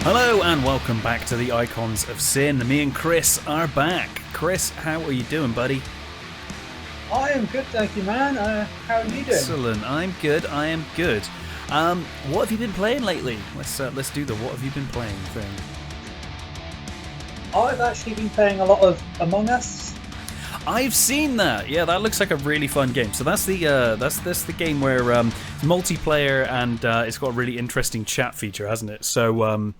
Hello and welcome back to the Icons of Sin. Me and Chris are back. Chris, how are you doing, buddy? I am good, thank you, man. How are you doing? Excellent. I'm good. I am good. What have you been playing lately? Let's do the what have you been playing thing. I've actually been playing a lot of Among Us. I've seen that. Yeah, that looks like a really fun game. So that's the game where it's multiplayer and it's got a really interesting chat feature, hasn't it? So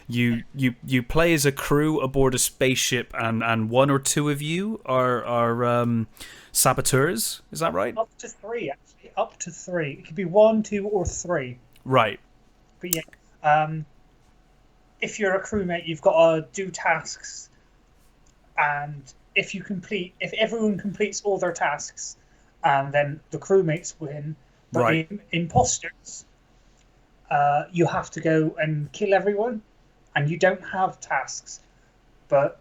you play as a crew aboard a spaceship, and one or two of you are saboteurs. Is that right? Up to three, actually. Up to three. It could be one, two, or three. Right. But yeah, if you're a crewmate, you've got to do tasks, and if everyone completes all their tasks, then the crewmates win. But Right. in imposters, you have to go and kill everyone, and you don't have tasks. But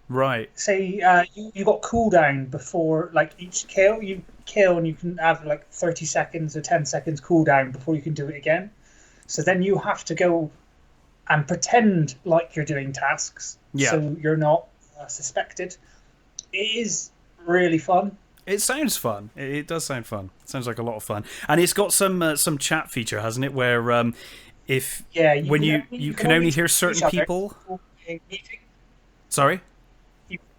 Right. say you got cooldown before, like, each kill you kill, and you can have like 30 seconds or 10 seconds cooldown before you can do it again. So then you have to go and pretend like you're doing tasks, Yeah. so you're not suspected. It is really fun. It sounds fun. It does sound fun. It sounds like a lot of fun, and it's got some chat feature, hasn't it? Where if when you can only hear certain people. Sorry.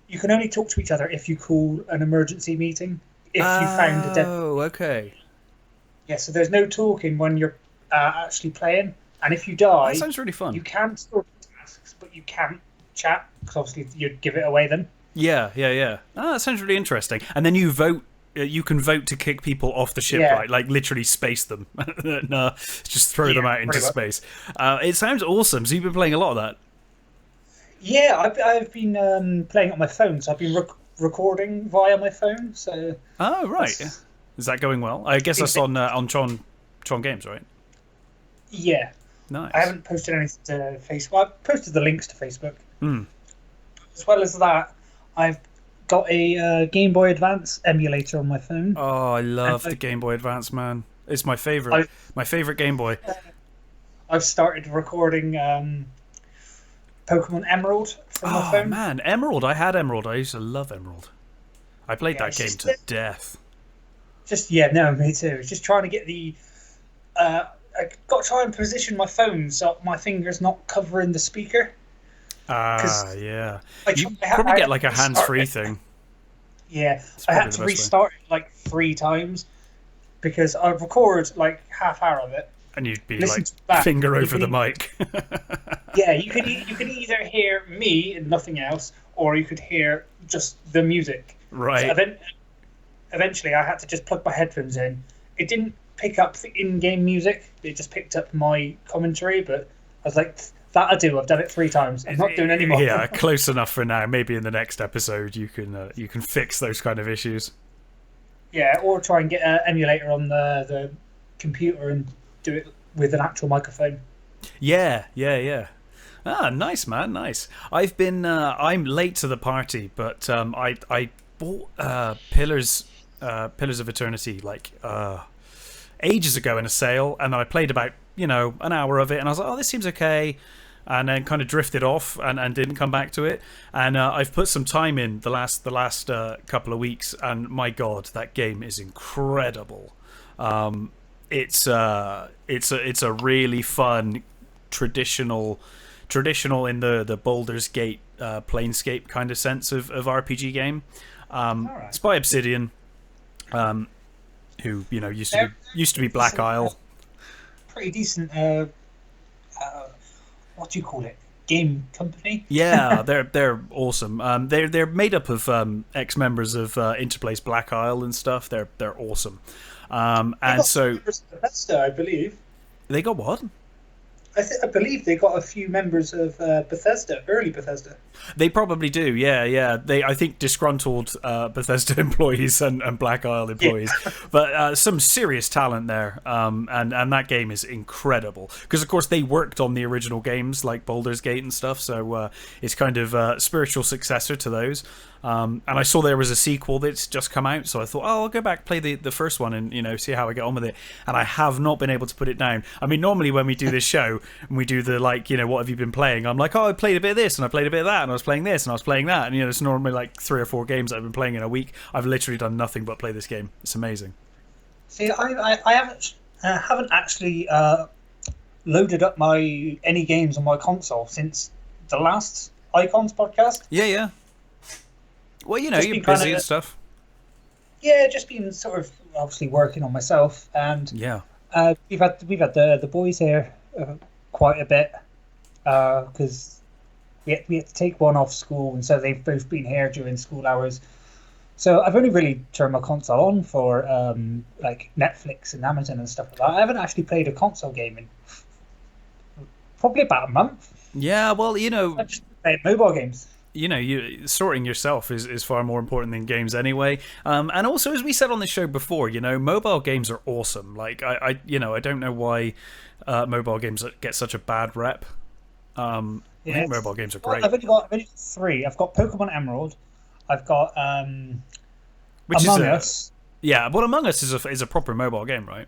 You can only talk to each other if you call an emergency meeting. If you found a dead. Oh, okay. Yeah, so there's no talking when you're actually playing, and if you die, That sounds really fun. you can still do tasks, but you can't chat because obviously you'd give it away then. Yeah. Oh, that sounds really interesting. And then you vote. You can vote to kick people off the ship, Yeah. right? Like literally space them. No, just throw them out into pretty much. space. It sounds awesome. So you've been playing a lot of that. Yeah, I've been playing on my phone, so I've been recording via my phone. So Oh, right. that's- Is that going well? I guess that's on Tron Games, right? yeah, Nice. I haven't posted anything to Facebook. Well, I've posted the links to Facebook. Hmm. As well as that, I've got a Game Boy Advance emulator on my phone. Oh, I love And the Game Boy Advance, man. It's my favorite. My favorite Game Boy. I've started recording Pokemon Emerald from my Oh phone. man, Emerald! I had Emerald. I used to love Emerald. I played Yeah, that it's game just to death. Me too. It's just trying to get the. I got to try and position my phone so my finger's not covering the speaker. Ah, yeah. I You tried- probably I get had like to a hands-free restart it. thing. Yeah, I probably had the to best way. restart it like 3 times because I'd record like half hour of it. And you'd be Listen like to that. finger You over the can- mic. Yeah, you could either hear me and nothing else, or you could hear just the music. Right. So eventually, I had to just plug my headphones in. It didn't pick up the in-game music; it just picked up my commentary. But I was like, "That'll do. I've done it 3 times. I'm not doing any more." Yeah, close enough for now. Maybe in the next episode you can fix those kind of issues. Yeah, or try and get an emulator on the computer and do it with an actual microphone. Yeah. Ah, nice, man, nice. I've been I'm late to the party, but I bought Pillars of Eternity like ages ago in a sale, and then I played about an hour of it, and I was like, oh, this seems okay, and then kind of drifted off and didn't come back to it. And I've put some time in the last couple of weeks, and my God, that game is incredible. It's a really fun traditional in the Baldur's Gate Planescape kind of sense of RPG game. Alright. It's by Obsidian, who used to be Black Isle. Pretty decent. What do you call it? Game company. Yeah, they're awesome. They're made up of ex-members of Interplay's Black Isle and stuff. They're awesome. And so Bethesda, I believe. they got what? I believe they got a few members of Bethesda, early Bethesda. They probably do, yeah. I think disgruntled Bethesda employees and Black Isle employees, but some serious talent there. And that game is incredible because, of course, they worked on the original games like Baldur's Gate and stuff. So it's kind of a spiritual successor to those. And I saw there was a sequel that's just come out, so I thought, I'll go back, play the first one, and see how I get on with it. And I have not been able to put it down. I mean, normally when we do this show, show and we do the like, what have you been playing? I'm like, oh, I played a bit of this and I played a bit of that and I was playing this and I was playing that, and it's normally like 3 or 4 games that I've been playing in a week. I've literally done nothing but play this game. It's amazing. See, I haven't actually loaded up any games on my console since the last Icons podcast. Yeah. Well, you're busy and stuff. Yeah, just been sort of obviously working on myself, and yeah, we've had the boys here quite a bit because we had to take one off school, and so they've both been here during school hours. So I've only really turned my console on for like Netflix and Amazon and stuff like that. I haven't actually played a console game in probably about a month. Yeah, well, I just played mobile games. You sorting yourself is far more important than games anyway. And also, as we said on the show before, mobile games are awesome. Like I don't know why mobile games get such a bad rep. I think mobile games are great. I've only got 3. I've got Pokemon Emerald. I've got which Among Us. Yeah, well, Among Us is a proper mobile game, right?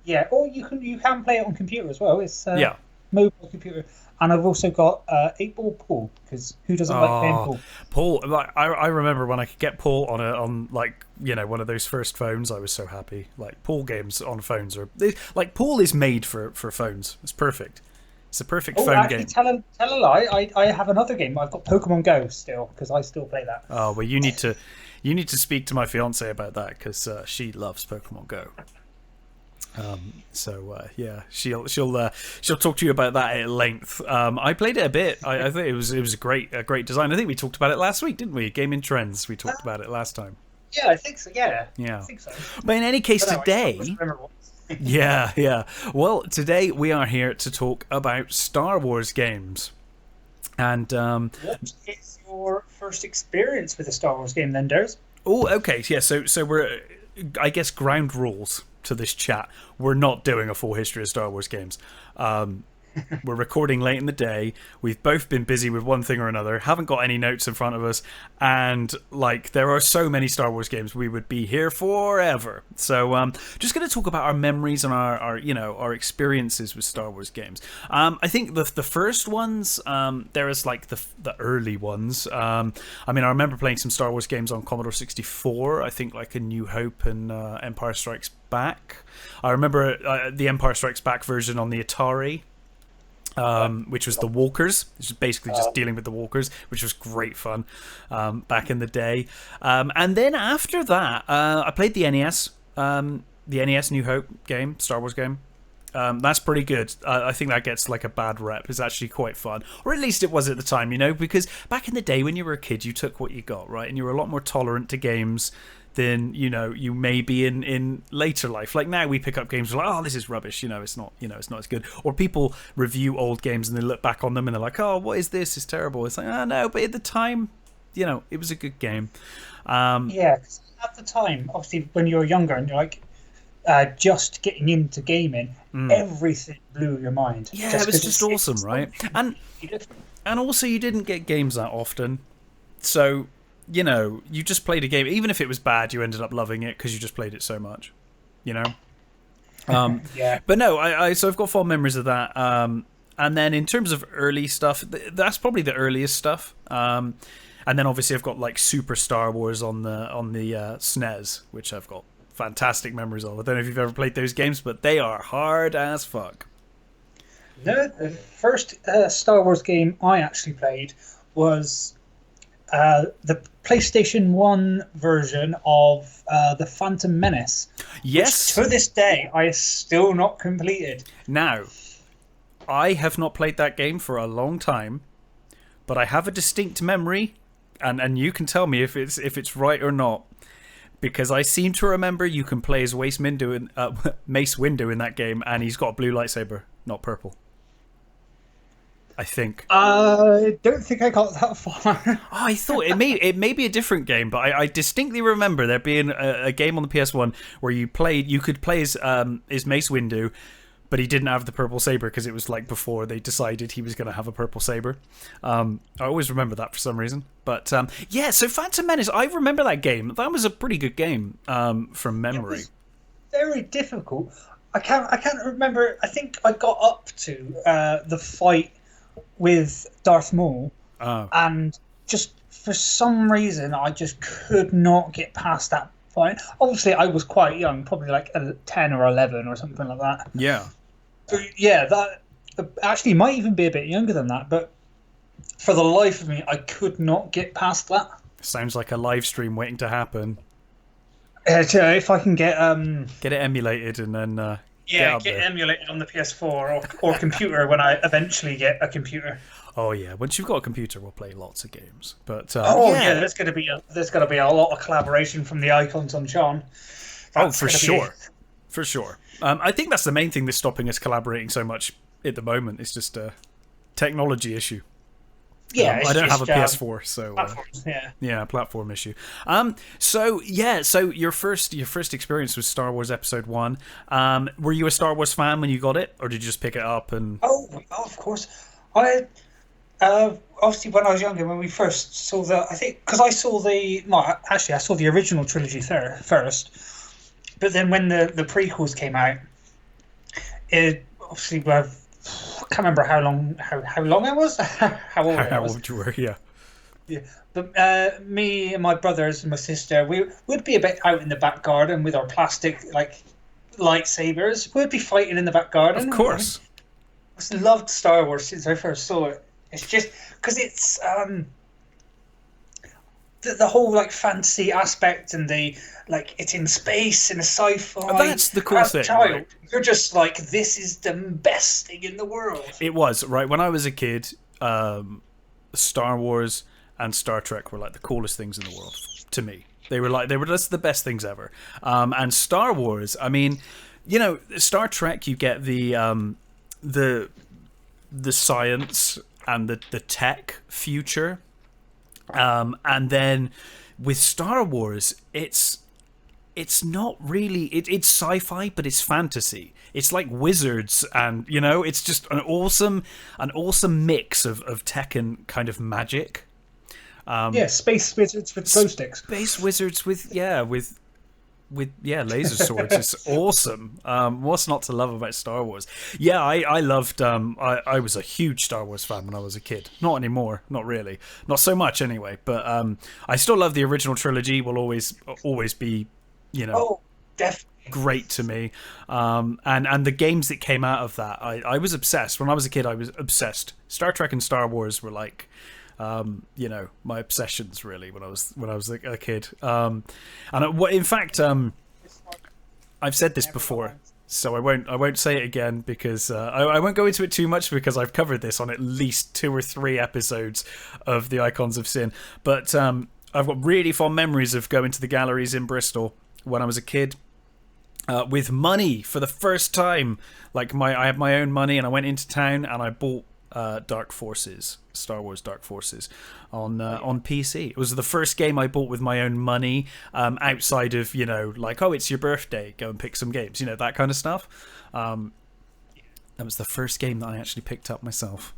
Yeah, or you can play it on computer as well. It's yeah. Mobile computer. And I've also got 8-Ball Pool, because who doesn't like playing pool? Pool, like I remember when I could get pool on one of those first phones. I was so happy. Like pool games on phones pool is made for phones. It's perfect. It's a perfect phone game. Tell a lie. I have another game. I've got Pokemon Go still, because I still play that. Oh well, you need to speak to my fiance about that, because she loves Pokemon Go. Yeah, she'll talk to you about that at length. I played it a bit. I think it was a great design. I think we talked about it last week, didn't we? Gaming Trends. We talked about it last time. Yeah, I think so. Yeah. I think so. But in any case, today. Yeah. Well, today we are here to talk about Star Wars games. And what is your first experience with a Star Wars game, then, Durs? Oh, okay. Yeah. So we're, I guess, ground rules to this chat. We're not doing a full history of Star Wars games. We're recording late in the day. We've both been busy with one thing or another, haven't got any notes in front of us, and there are so many Star Wars games, we would be here forever. So just going to talk about our memories and our experiences with Star Wars games. I think the first ones, there is the early ones. I remember playing some Star Wars games on Commodore 64. I think A New Hope and Empire Strikes Back. I remember the Empire Strikes Back version on the Atari. Which was the Walkers, which is basically just dealing with the Walkers, which was great fun back in the day. And then after that, I played the NES New Hope game, Star Wars game. That's pretty good. I think that gets a bad rep. It's actually quite fun, or at least it was at the time, because back in the day when you were a kid, you took what you got, right, and you were a lot more tolerant to games than you may be in later life. Like now we pick up games like, oh, this is rubbish, it's not as good. Or people review old games and they look back on them and they're like, oh, what is this? It's terrible. It's like, oh no, but at the time, it was a good game. Yeah, at the time, obviously when you're younger and you're just getting into gaming, everything blew your mind. Yeah, it was just awesome, right? And also you didn't get games that often, so you just played a game. Even if it was bad, you ended up loving it because you just played it so much, Yeah. But no, so I've got fond memories of that. And then in terms of early stuff, that's probably the earliest stuff. And then obviously I've got Super Star Wars on the SNES, which I've got fantastic memories of. I don't know if you've ever played those games, but they are hard as fuck. No, the first Star Wars game I actually played was the PlayStation 1 version of The Phantom Menace. Yes. Which, to this day, I have still not completed. Now, I have not played that game for a long time, but I have a distinct memory, and you can tell me if it's right or not, because I seem to remember you can play as Mace Windu in that game, and he's got a blue lightsaber, not purple. I think. I don't think I got that far. I thought it may be a different game, but I distinctly remember there being a game on the PS1 where you could play as Mace Windu, but he didn't have the purple saber because it was before they decided he was going to have a purple saber. I always remember that for some reason. But yeah, so Phantom Menace, I remember that game. That was a pretty good game from memory. It was very difficult. I can't remember. I think I got up to the fight with Darth Maul, Oh, and just for some reason I just could not get past that point. Obviously, I was quite young, probably like 10 or 11 or something like that. yeah. But yeah, that actually might even be a bit younger than that. But for the life of me, I could not get past that. Sounds like a live stream waiting to happen. So if I can get Get it emulated and then get yeah, up get there. emulated on the PS4 or computer when I eventually get a computer. Oh yeah, once you've got a computer, we'll play lots of games. But Oh yeah, yeah, there's gonna be a lot of collaboration from the icons on Sean. oh That's for gonna sure, for sure. I think that's the main thing that's stopping us collaborating so much at the moment. It's just a technology issue. Yeah, it's I don't have just, a PS4, so platforms, yeah. yeah, platform issue. So yeah, so your first experience was Star Wars Episode 1. Were you a Star Wars fan when you got it, or did you just pick it up and? Oh, of course. I obviously when I was younger, when we first saw I think because I saw I saw the original trilogy first, but then when the prequels came out, it obviously I can't remember how long I was, how old I How was. old you were? Yeah. Yeah. But me and my brothers and my sister, we would be a bit out in the back garden with our plastic like lightsabers. We'd be fighting in the back garden. Of course. I've loved Star Wars since I first saw it. It's just because it's the whole like fantasy aspect and the like it's in space and a sci-fi. That's the cool As a thing, child, right? you're just like, this is the best thing in the world. It was, right? When I was a kid, Star Wars and Star Trek were like the coolest things in the world to me. They were just the best things ever. And Star Wars, I mean, you know, Star Trek, you get the science and the tech future. And then with Star Wars, it's not really it's sci-fi, but it's fantasy. It's like wizards, and you know, it's just an awesome mix of tech and kind of magic. Yeah, space wizards with glow sticks. Space wizards with laser swords. It's awesome. What's not to love about Star Wars? Yeah, I loved. I was a huge Star Wars fan when I was a kid. Not anymore. Not really. Not so much anyway. But I still love the original trilogy. Will always be, you know, Oh, definitely. great to me. And the games that came out of that, I was obsessed. When I was a kid, I was obsessed. Star Trek and Star Wars were like, you know, my obsessions really when I was a kid. In fact, I've said this before, so I won't say it again because I won't go into it too much because I've covered this on at least 2 or 3 episodes of the Icons of Sin. But I've got really fond memories of going to the galleries in Bristol when I was a kid. With money for the first time, like I had my own money, and I went into town and I bought Star Wars Dark Forces on PC. It was the first game I bought with my own money, outside of, you know, like, oh, it's your birthday, go and pick some games, you know, that kind of stuff. That was the first game that I actually picked up myself.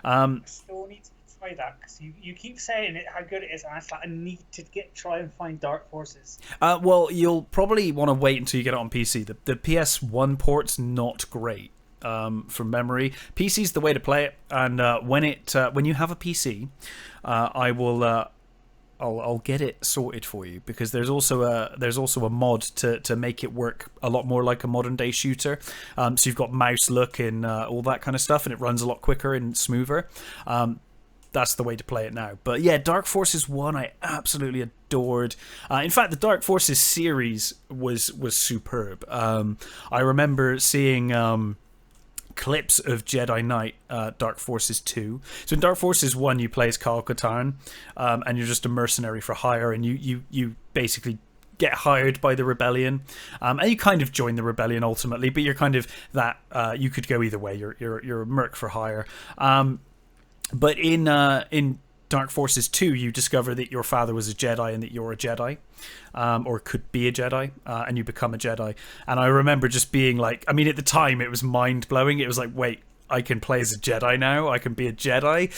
I still need to try that because you keep saying it how good it is, and I need to try and find Dark Forces. Well, you'll probably want to wait until you get it on PC. The PS1 port's not great. From memory, PC's the way to play it, and when you have a PC, I'll get it sorted for you, because there's also a mod to make it work a lot more like a modern day shooter. So you've got mouse look and all that kind of stuff, and it runs a lot quicker and smoother. That's the way to play it now. But yeah, Dark Forces 1 I absolutely adored. In fact, the Dark Forces series was superb. I remember seeing clips of Jedi Knight Dark Forces 2. So in Dark Forces 1 you play as Kyle Katarn, and you're just a mercenary for hire, and you basically get hired by the rebellion, and you kind of join the rebellion ultimately, but you're kind of that you could go either way. You're a merc for hire. But in Dark Forces 2 you discover that your father was a Jedi and that you're a Jedi, or could be a Jedi, and you become a Jedi. And I remember just being like, I mean, at the time it was mind-blowing. It was like, wait, I can play as a Jedi now? I can be a Jedi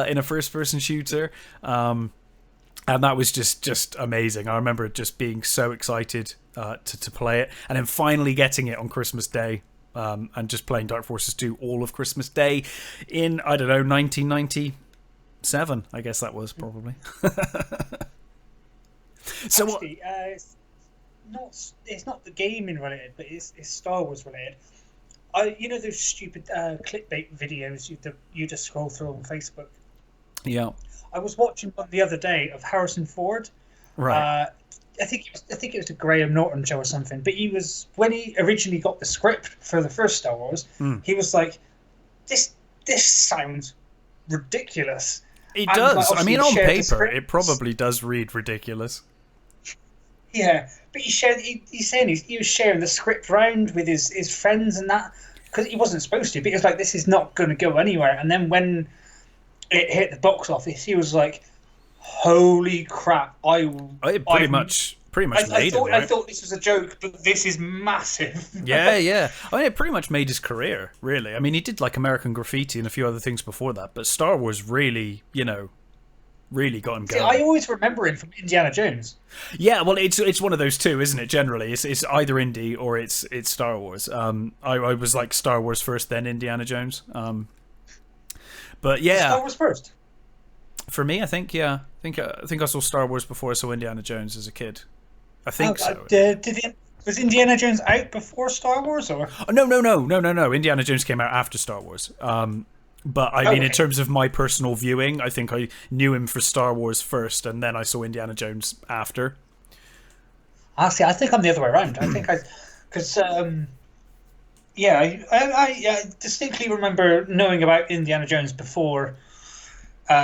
in a first-person shooter? and that was just amazing. I remember just being so excited to play it, and then finally getting it on Christmas Day, and just playing Dark Forces 2 all of Christmas Day in, I don't know, 1997. I guess that was probably. So Actually, it's not the gaming related, but it's Star Wars related. You know those stupid clickbait videos you just scroll through on Facebook. yeah, I was watching one the other day of Harrison Ford. right. I think it was a Graham Norton show or something. But when he originally got the script for the first Star Wars, he was like, "This sounds ridiculous." It And, does. like, I mean, obviously on he shared the paper, script. it probably does read ridiculous. Yeah, but he's saying he was sharing the script round with his friends and that, because he wasn't supposed to. But he was like, "This is not going to go anywhere." And then when it hit the box office, he was like, "Holy crap! It pretty much made it, right? I thought this was a joke, but this is massive." Yeah. I mean, it pretty much made his career, really. I mean, he did like American Graffiti and a few other things before that, but Star Wars really, really got him See, going. I always remember him from Indiana Jones. Yeah, well, it's one of those two, isn't it? Generally, it's either indie or it's Star Wars. I was like Star Wars first, then Indiana Jones. But yeah, Star Wars first. for me, I think I think I saw Star Wars before I saw Indiana Jones as a kid. I think so. Was Indiana Jones out before Star Wars, or? Oh, no. Indiana Jones came out after Star Wars. But I mean, in terms of my personal viewing, I think I knew him for Star Wars first, and then I saw Indiana Jones after. Honestly, I think I'm the other way around. I think because I distinctly remember knowing about Indiana Jones before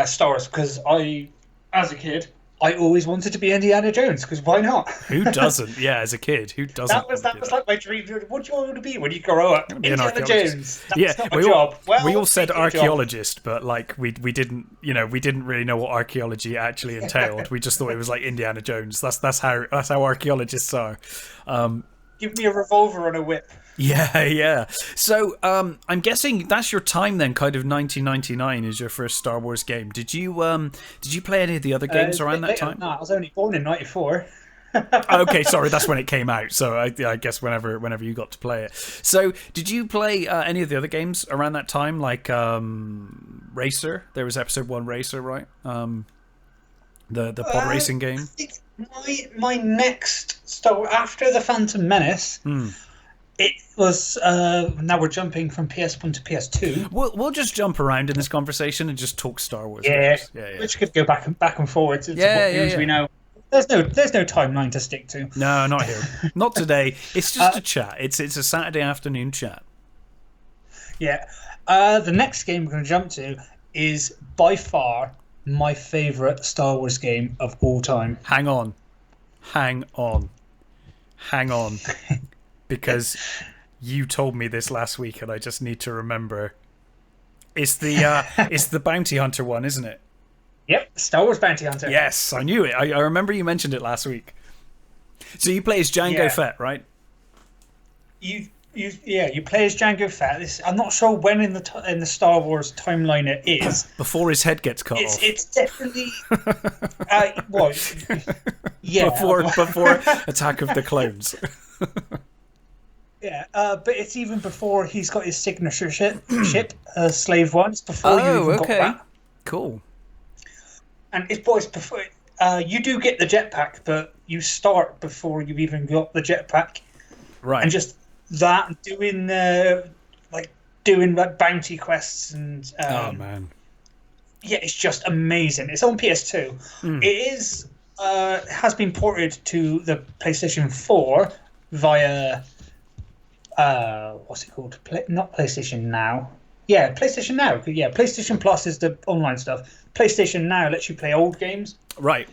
Star Wars, because as a kid, I always wanted to be Indiana Jones, because why not? Who doesn't? Yeah, as a kid, who doesn't? That was like my dream. What do you want to be when you grow up? Be an Indiana archaeologist. Jones. That's not my job. We all said archaeologist, but like we didn't really know what archaeology actually entailed. We just thought it was like Indiana Jones. That's how archaeologists are. Give me a revolver and a whip. Yeah. So I'm guessing that's your time then. Kind of 1999 is your first Star Wars game. Did you play any of the other games around that time? No, I was only born in '94. Okay, sorry, that's when it came out. So I guess whenever you got to play it. So did you play any of the other games around that time, like Racer? There was Episode 1 Racer, right? The pod racing game. My next Star after the Phantom Menace. It was now we're jumping from PS1 to PS2. We'll just jump around in this conversation and just talk Star Wars. Yeah. Yeah. Which could go back and forward to what games we know. There's no timeline to stick to. No, not here. Not today. It's just a chat. It's a Saturday afternoon chat. Yeah. The next game we're going to jump to is by far my favourite Star Wars game of all time. Hang on. Because you told me this last week and I just need to remember. It's the Bounty Hunter one, isn't it? Yep, Star Wars Bounty Hunter. Yes, I knew it. I remember you mentioned it last week. So you play as Jango Fett, right? You play as Jango Fett. I'm not sure when in the Star Wars timeline it is. Before his head gets cut off. It's definitely before Attack of the Clones. Yeah, but it's even before he's got his signature ship, Slave One. It's before you even got that. Cool. And it's before you do get the jetpack, but you start before you even got the jetpack. Right. And just that doing bounty quests and oh man. Yeah, it's just amazing. It's on PS2. It is has been ported to the PlayStation 4 via what's it called? Not PlayStation Now. Yeah, PlayStation Now. Yeah, PlayStation Plus is the online stuff. PlayStation Now lets you play old games. Right.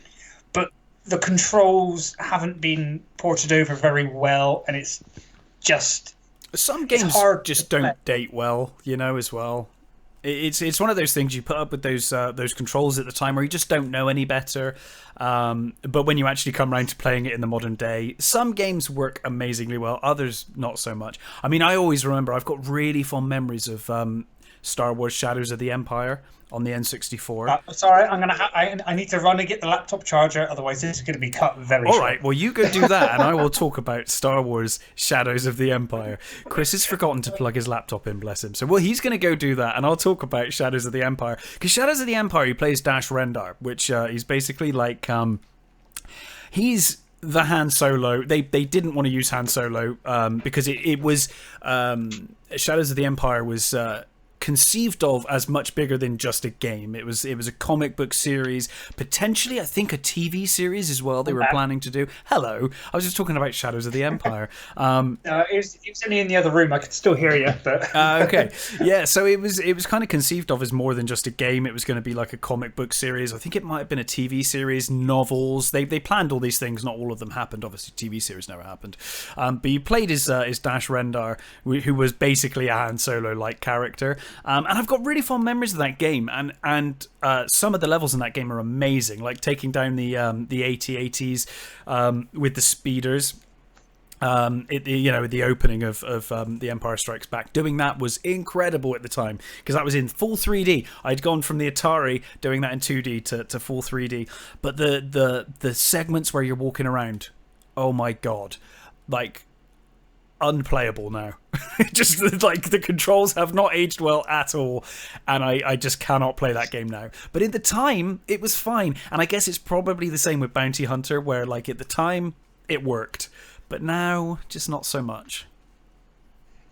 But the controls haven't been ported over very well, and it's just some games just don't date well, as well. It's one of those things you put up with those controls at the time where you just don't know any better. But when you actually come around to playing it in the modern day, some games work amazingly well, others not so much. I mean, I always remember I've got really fond memories of Star Wars Shadows of the Empire on the N64. Sorry, I need to run and get the laptop charger, otherwise this is going to be cut very All short. right, well, you go do that, and I will talk about Star Wars Shadows of the Empire. Chris has forgotten to plug his laptop in, bless him. So, well, he's going to go do that, and I'll talk about Shadows of the Empire. Because Shadows of the Empire, he plays Dash Rendar, which he's basically like... he's the Han Solo. They didn't want to use Han Solo because it was... Shadows of the Empire was... conceived of as much bigger than just a game. It was a comic book series, potentially I think a TV series as well they were planning to do. Hello, I was just talking about Shadows of the Empire. It was only in the other room. I could still hear you. But okay, yeah. So it was kind of conceived of as more than just a game. It was going to be like a comic book series. I think it might have been a TV series, novels. They planned all these things. Not all of them happened. Obviously, TV series never happened. But you played as Dash Rendar, who was basically a Han Solo like character. And I've got really fond memories of that game, and some of the levels in that game are amazing, like taking down the AT-ATs with the speeders. The opening of The Empire Strikes Back, doing that was incredible at the time because that was in full 3D. I'd gone from the Atari doing that in 2D to full 3D, but the segments where you're walking around, oh my god, like unplayable now. Just like the controls have not aged well at all, and I just cannot play that game now. But at the time it was fine, and I guess it's probably the same with Bounty Hunter, where like at the time it worked, but now just not so much.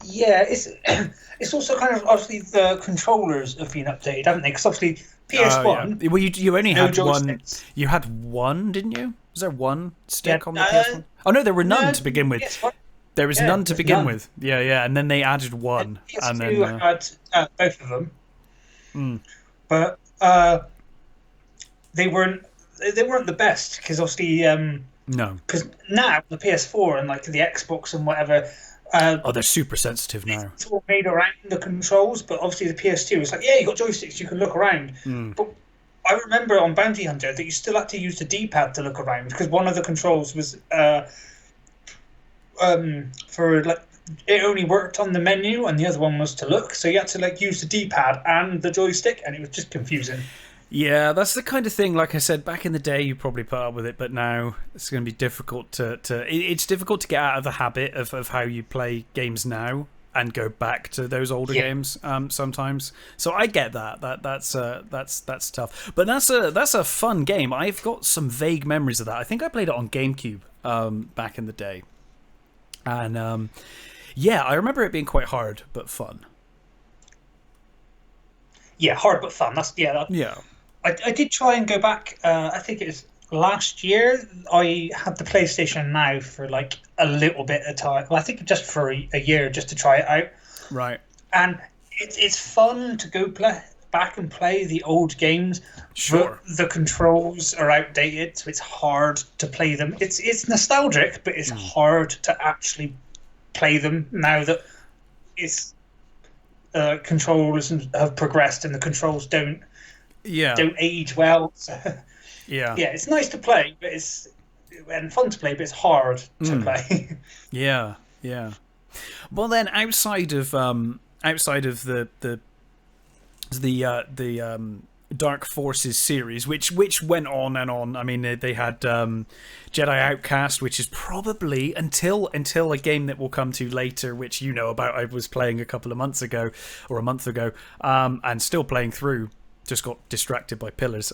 Yeah, it's also kind of obviously the controllers have been updated, haven't they? Because obviously PS1. Yeah. Well, you only had joysticks. one. You had one, didn't you? Was there one stick on the PS1? Oh no, there were none to begin with. PS1. There was none to begin with. Yeah, and then they added one, and then had both of them. But they weren't the best because obviously no. Because now the PS4 and like the Xbox and whatever. They're super sensitive now. It's all made around the controls, but obviously the PS2 is like, yeah, you got joysticks, you can look around. But I remember on Bounty Hunter that you still had to use the D-pad to look around because one of the controls was for like it only worked on the menu and the other one was to look, so you had to like use the D-pad and the joystick, and it was just confusing. Yeah, that's the kind of thing, like I said, back in the day you probably put up with it, but now it's going to be difficult it's difficult to get out of the habit of how you play games now and go back to those older games sometimes. So I get that's tough. But that's a fun game. I've got some vague memories of that. I think I played it on GameCube back in the day. And I remember it being quite hard but fun. Yeah, hard but fun. I did try and go back. I think it was last year. I had the PlayStation Now for like a little bit of time. Well, I think just for a year, just to try it out. Right. And it's fun to go back and play the old games. Sure. But the controls are outdated, so it's hard to play them. It's nostalgic, but it's hard to actually play them now that it's controls have progressed and the controls don't age well. So, yeah, it's nice to play, but and fun to play, but it's hard to play. Yeah. Well, then outside of the Dark Forces series, which went on and on. I mean, they had Jedi Outcast, which is probably until a game that we'll come to later, which you know about. I was playing a couple of months ago or a month ago, and still playing through. Just got distracted by pillars.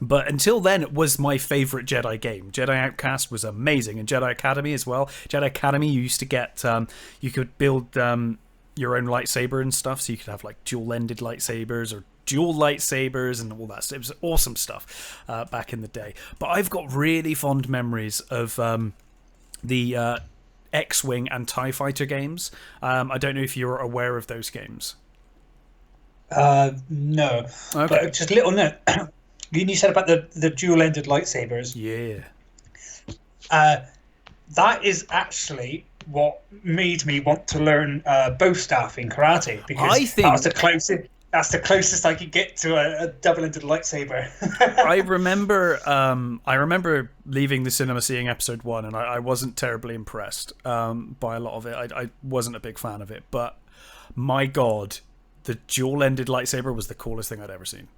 But until then, it was my favourite Jedi game. Jedi Outcast was amazing, and Jedi Academy as well. Jedi Academy, you used to get, you could build your own lightsaber and stuff, so you could have like dual-ended lightsabers or dual lightsabers and all that. It was awesome stuff back in the day. But I've got really fond memories of the X-Wing and TIE Fighter games. I don't know if you're aware of those games. No. Okay. But just a little note. You said about the dual-ended lightsabers. Yeah. That is actually what made me want to learn bow staff in karate, because I think that's the closest I could get to a double-ended lightsaber. I remember leaving the cinema seeing episode 1, and I wasn't terribly impressed by a lot of it. I wasn't a big fan of it, but my God, the dual-ended lightsaber was the coolest thing I'd ever seen.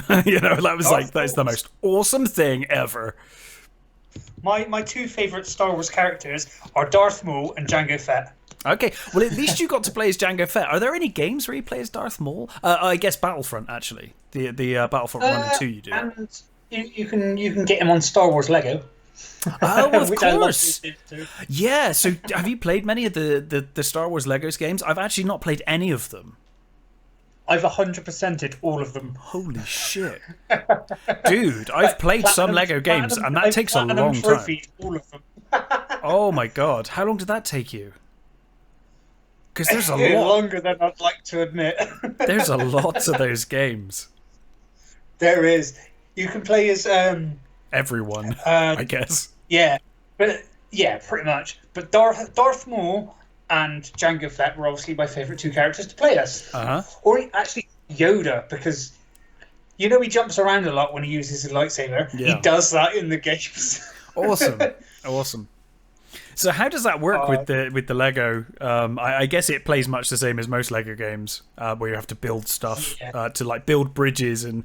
That was like, that is the most awesome thing ever. My two favorite Star Wars characters are Darth Maul and Jango Fett. Okay, well, at least you got to play as Jango Fett. Are there any games where you play as Darth Maul? I guess Battlefront, actually. The Battlefront 1 and 2 you do. And you can get him on Star Wars Lego. Oh, of which I love course. to do. Yeah, so have you played many of the Star Wars Legos games? I've actually not played any of them. I've 100%ed all of them. Holy shit. Dude, I've played some Lego games, and that takes a long time. All of them. Oh my god, how long did that take you? Because there's a lot. Longer than I'd like to admit. There's a lot of those games. There is. You can play as everyone, I guess. Yeah, pretty much. But Darth Maul and Jango Fett were obviously my favourite two characters to play as. Or actually Yoda, because he jumps around a lot when he uses his lightsaber. Yeah. He does that in the games. Awesome. So how does that work with the Lego? I guess it plays much the same as most Lego games, where you have to build stuff to like build bridges, and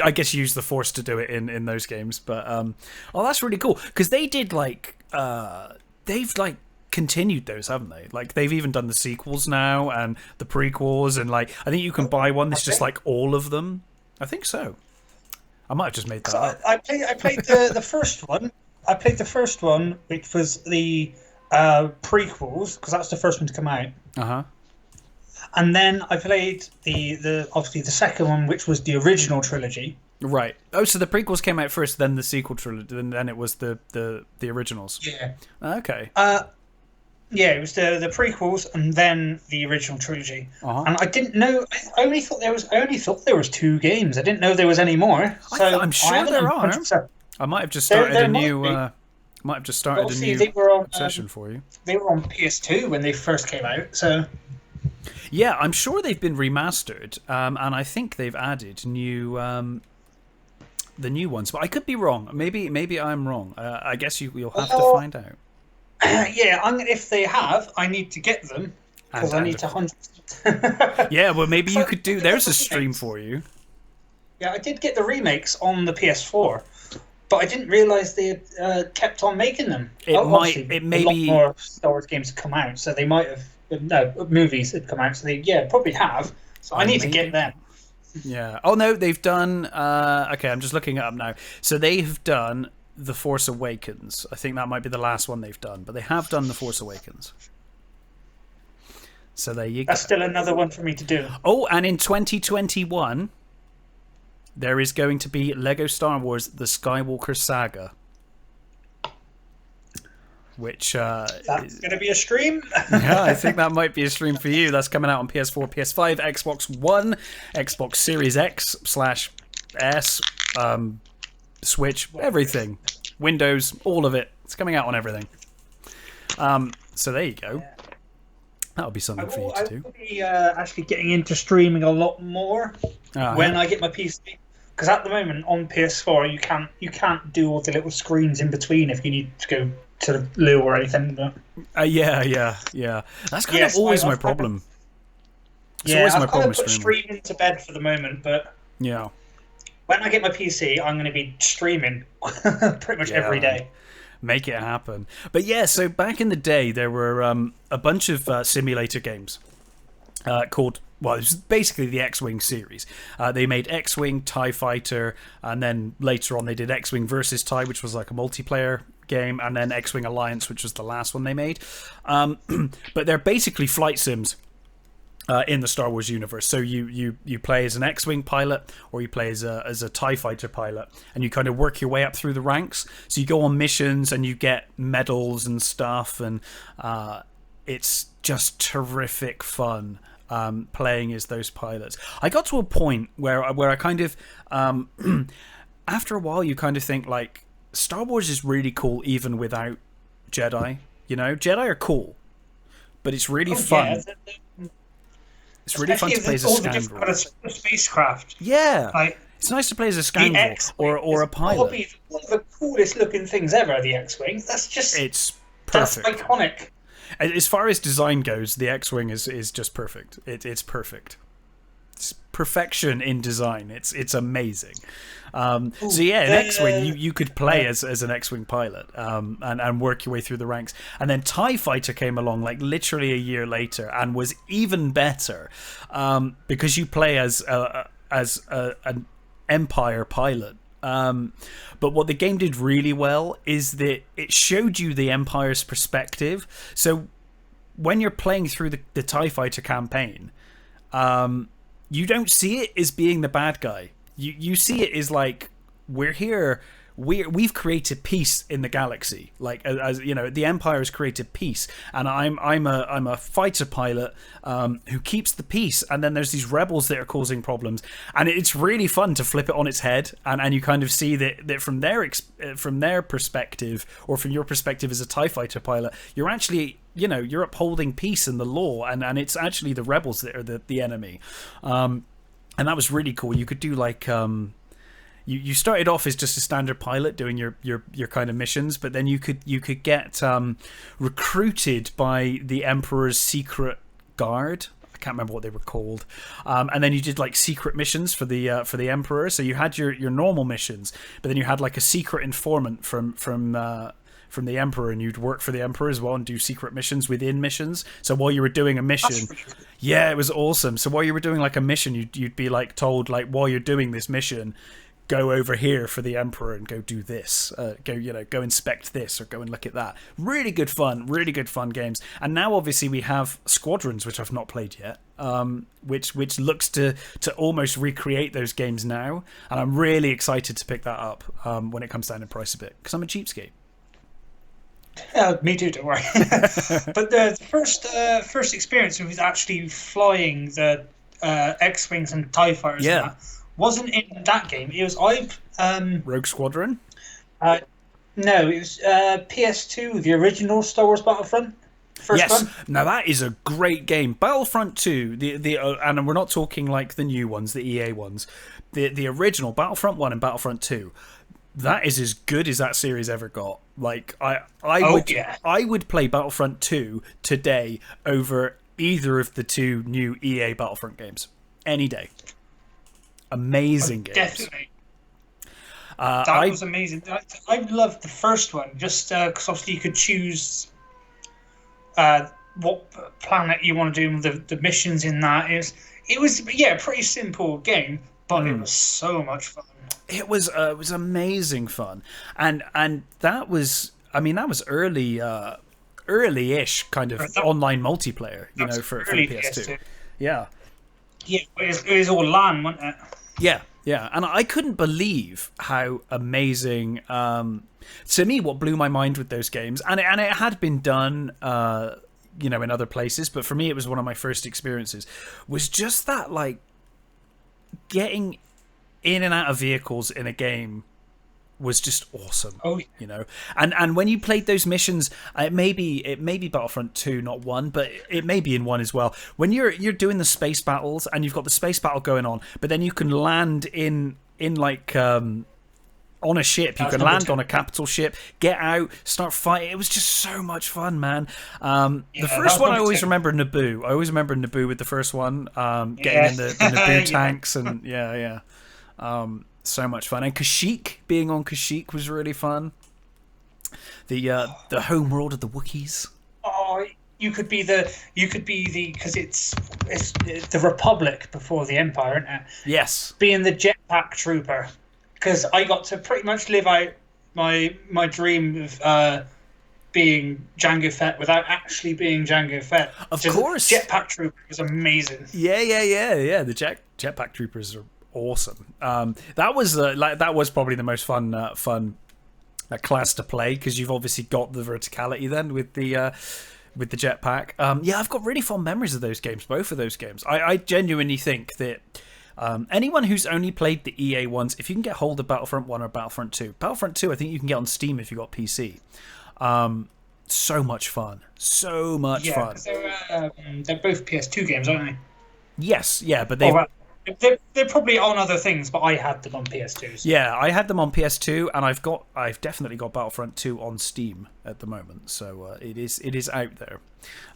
I guess use the Force to do it in those games. But that's really cool, because they did they've continued those, haven't they? Like they've even done the sequels now and the prequels, and I think you can buy one that's just like all of them. I think so. I might have just made that up. I played the first one. I played the first one, which was the prequels, because that's the first one to come out. And then I played the obviously the second one, which was the original trilogy. Right. Oh, so the prequels came out first, then the sequel trilogy, and then it was the originals. Yeah. Okay. Yeah, it was the prequels and then the original trilogy. And I didn't know. I only thought there was two games. I didn't know there was any more. So I'm sure there are. I might have just started a new. Might have just started a new obsession for you. They were on PS2 when they first came out, so. Yeah, I'm sure they've been remastered, and I think they've added the new ones. But I could be wrong. Maybe I'm wrong. I guess you'll have to find out. Yeah, if they have, I need to get them because I need to 100%. Yeah, well, maybe you could do. There's a stream for you. Yeah, I did get the remakes on the PS4. But I didn't realise they had kept on making them. It may a lot be more Star Wars games have come out, so they might have. No, movies had come out, so they probably have. So I need to get them. Yeah. Oh no, they've done. Okay, I'm just looking it up now. So they have done The Force Awakens. I think that might be the last one they've done, but they have done The Force Awakens. So there you go. That's still another one for me to do. Oh, and in 2021. There is going to be Lego Star Wars The Skywalker Saga. Which... that's going to be a stream? Yeah, I think that might be a stream for you. That's coming out on PS4, PS5, Xbox One, Xbox Series X/S, Switch, everything. Windows, all of it. It's coming out on everything. So there you go. That'll be something for you to do. I will be actually getting into streaming a lot more when I get my PC. Because at the moment on PS4 you can't do all the little screens in between if you need to go to the loo or anything. Yeah. That's kind of always my problem. It's always my problem with streaming to bed for the moment, but yeah, when I get my PC, I'm going to be streaming pretty much every day. Make it happen. But yeah, so back in the day, there were a bunch of simulator games called. Well, it was basically the X-Wing series. They made X-Wing, TIE Fighter, and then later on they did X-Wing versus TIE, which was like a multiplayer game, and then X-Wing Alliance, which was the last one they made. But they're basically flight sims in the Star Wars universe. So you play as an X-Wing pilot, or you play as a TIE Fighter pilot, and you kind of work your way up through the ranks. So you go on missions, and you get medals and stuff, and it's just terrific fun. Playing as those pilots. I got to a point where I kind of after a while you kind of think like Star Wars is really cool even without Jedi. Jedi are cool, but it's really fun. Yeah. It's really fun to play as a scoundrel. A spacecraft. Yeah, it's nice to play as a scoundrel or a pilot. Probably one of the coolest looking things ever. The X-Wing. It's perfect. That's iconic. As far as design goes, the X-Wing is just perfect. It's perfect. It's perfection in design. It's amazing. So Ooh, yeah, in X-Wing, you could play as an X-Wing pilot, and work your way through the ranks. And then TIE Fighter came along like literally a year later and was even better, because you play as an Empire pilot. But what the game did really well is that it showed you the Empire's perspective. So when you're playing through the TIE Fighter campaign, you don't see it as being the bad guy. You see it as like, we're here, we've created peace in the galaxy. Like, as you know, the Empire has created peace, and I'm a fighter pilot who keeps the peace. And then there's these rebels that are causing problems, and it's really fun to flip it on its head, and you kind of see that from their perspective, or from your perspective as a TIE fighter pilot, you're actually, you know, you're upholding peace and the law, and it's actually the rebels that are the enemy. And that was really cool. You could do like you started off as just a standard pilot doing your kind of missions, but then you could get recruited by the Emperor's secret guard. I can't remember what they were called. And then you did like secret missions for the Emperor. So you had your normal missions, but then you had like a secret informant from the Emperor, and you'd work for the Emperor as well and do secret missions within missions. So while you were doing a mission, yeah, it was awesome. So while you were doing like a mission, you'd be like told, like, while you're doing this mission, go over here for the Emperor and go do this, go inspect this, or go and look at that. Really good fun games. And now obviously we have Squadrons, which I've not played yet, which looks to almost recreate those games now, and I'm really excited to pick that up when it comes down in price a bit, because I'm a cheapskate. Me too, don't worry. But the first experience was actually flying the X-Wings and TIE Fighters. Yeah. And that wasn't in that game. It was Rogue Squadron? No, it was PS2, the original Star Wars Battlefront. First one. Now that is a great game. Battlefront 2, and we're not talking like the new ones, the EA ones. The original Battlefront 1 and Battlefront 2. That is as good as that series ever got. Like I would play Battlefront 2 today over either of the two new EA Battlefront games any day. Amazing games. Definitely. That was amazing. I loved the first one just because obviously you could choose what planet you want to do with the missions in that. It was a pretty simple game, but it was so much fun. It was amazing fun, and that was early-ish kind of online multiplayer, you know, for the PS2. Yeah, it was all LAN, wasn't it? Yeah, and I couldn't believe how amazing. To me, what blew my mind with those games, and it had been done, you know, in other places, but for me, it was one of my first experiences. Was just that, like, getting in and out of vehicles in a game was just awesome. You know, and when you played those missions, it may be Battlefront 2, not 1, but it may be in 1 as well. When you're doing the space battles and you've got the space battle going on, but then you can land in like on a ship. You can land on a capital ship, get out, start fighting. It was just so much fun, man. The first one, I always remember Naboo. I always remember Naboo with the first one, getting in the Naboo tanks, and so much fun. And Kashyyyk, being on Kashyyyk was really fun. The home world of the Wookiees. Oh, you could be the because it's the Republic before the Empire, isn't it? Yes. Being the jetpack trooper, because I got to pretty much live out my dream of being Jango Fett without actually being Jango Fett. Of course. Jetpack trooper was amazing. Yeah. The jetpack troopers are awesome. That was probably the most fun class to play, because you've obviously got the verticality then with the jetpack. I've got really fond memories of those games, both of those games. I genuinely think that anyone who's only played the EA ones, if you can get hold of Battlefront 1 or Battlefront 2, Battlefront 2 I think you can get on Steam if you got PC. So much fun. Yeah, they're both PS2 games, aren't they? Yes, yeah, but they they're probably on other things, but I had them on PS2s. Yeah, I had them on PS2, and I've definitely got Battlefront 2 on Steam at the moment, so it is out there.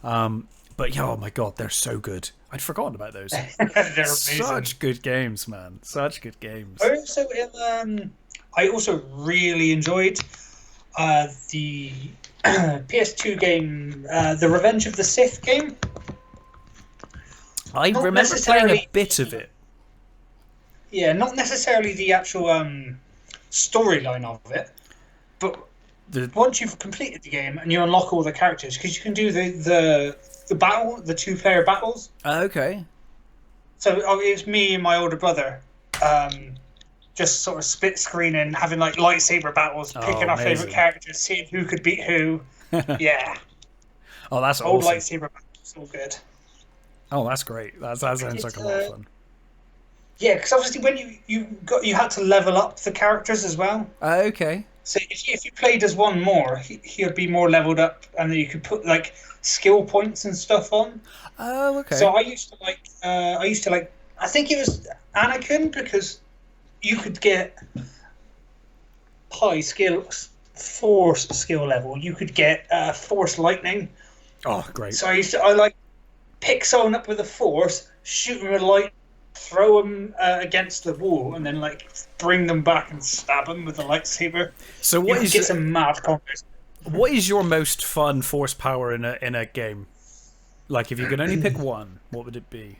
But yeah, oh my god, they're so good. I'd forgotten about those. They're amazing. Such good games, man. Such good games. I also really enjoyed the PS2 game, the Revenge of the Sith game. I Not remember playing a necessarily- bit of it. Yeah, not necessarily the actual storyline of it, but once you've completed the game and you unlock all the characters, because you can do the the 2-player battles. Okay. So it's me and my older brother, just sort of split screening, having like lightsaber battles, picking our amazing. favorite characters, seeing who could beat who. Yeah, Oh, that's old awesome. lightsaber battles, all good. Oh, that's great. That sounds like a lot of fun. Yeah, because obviously when you had to level up the characters as well. Okay. So if you played as one more, he'd be more leveled up, and then you could put like skill points and stuff on. Oh, okay. So I used to like. I think it was Anakin, because you could get high skill force skill level. You could get force lightning. Oh, great. So I like pick someone up with a force, shoot them with light, throw them against the wall, and then like bring them back and stab them with a lightsaber. So You what could is get some mad combos. what is your most fun force power in a game? Like, if you could only pick one, what would it be?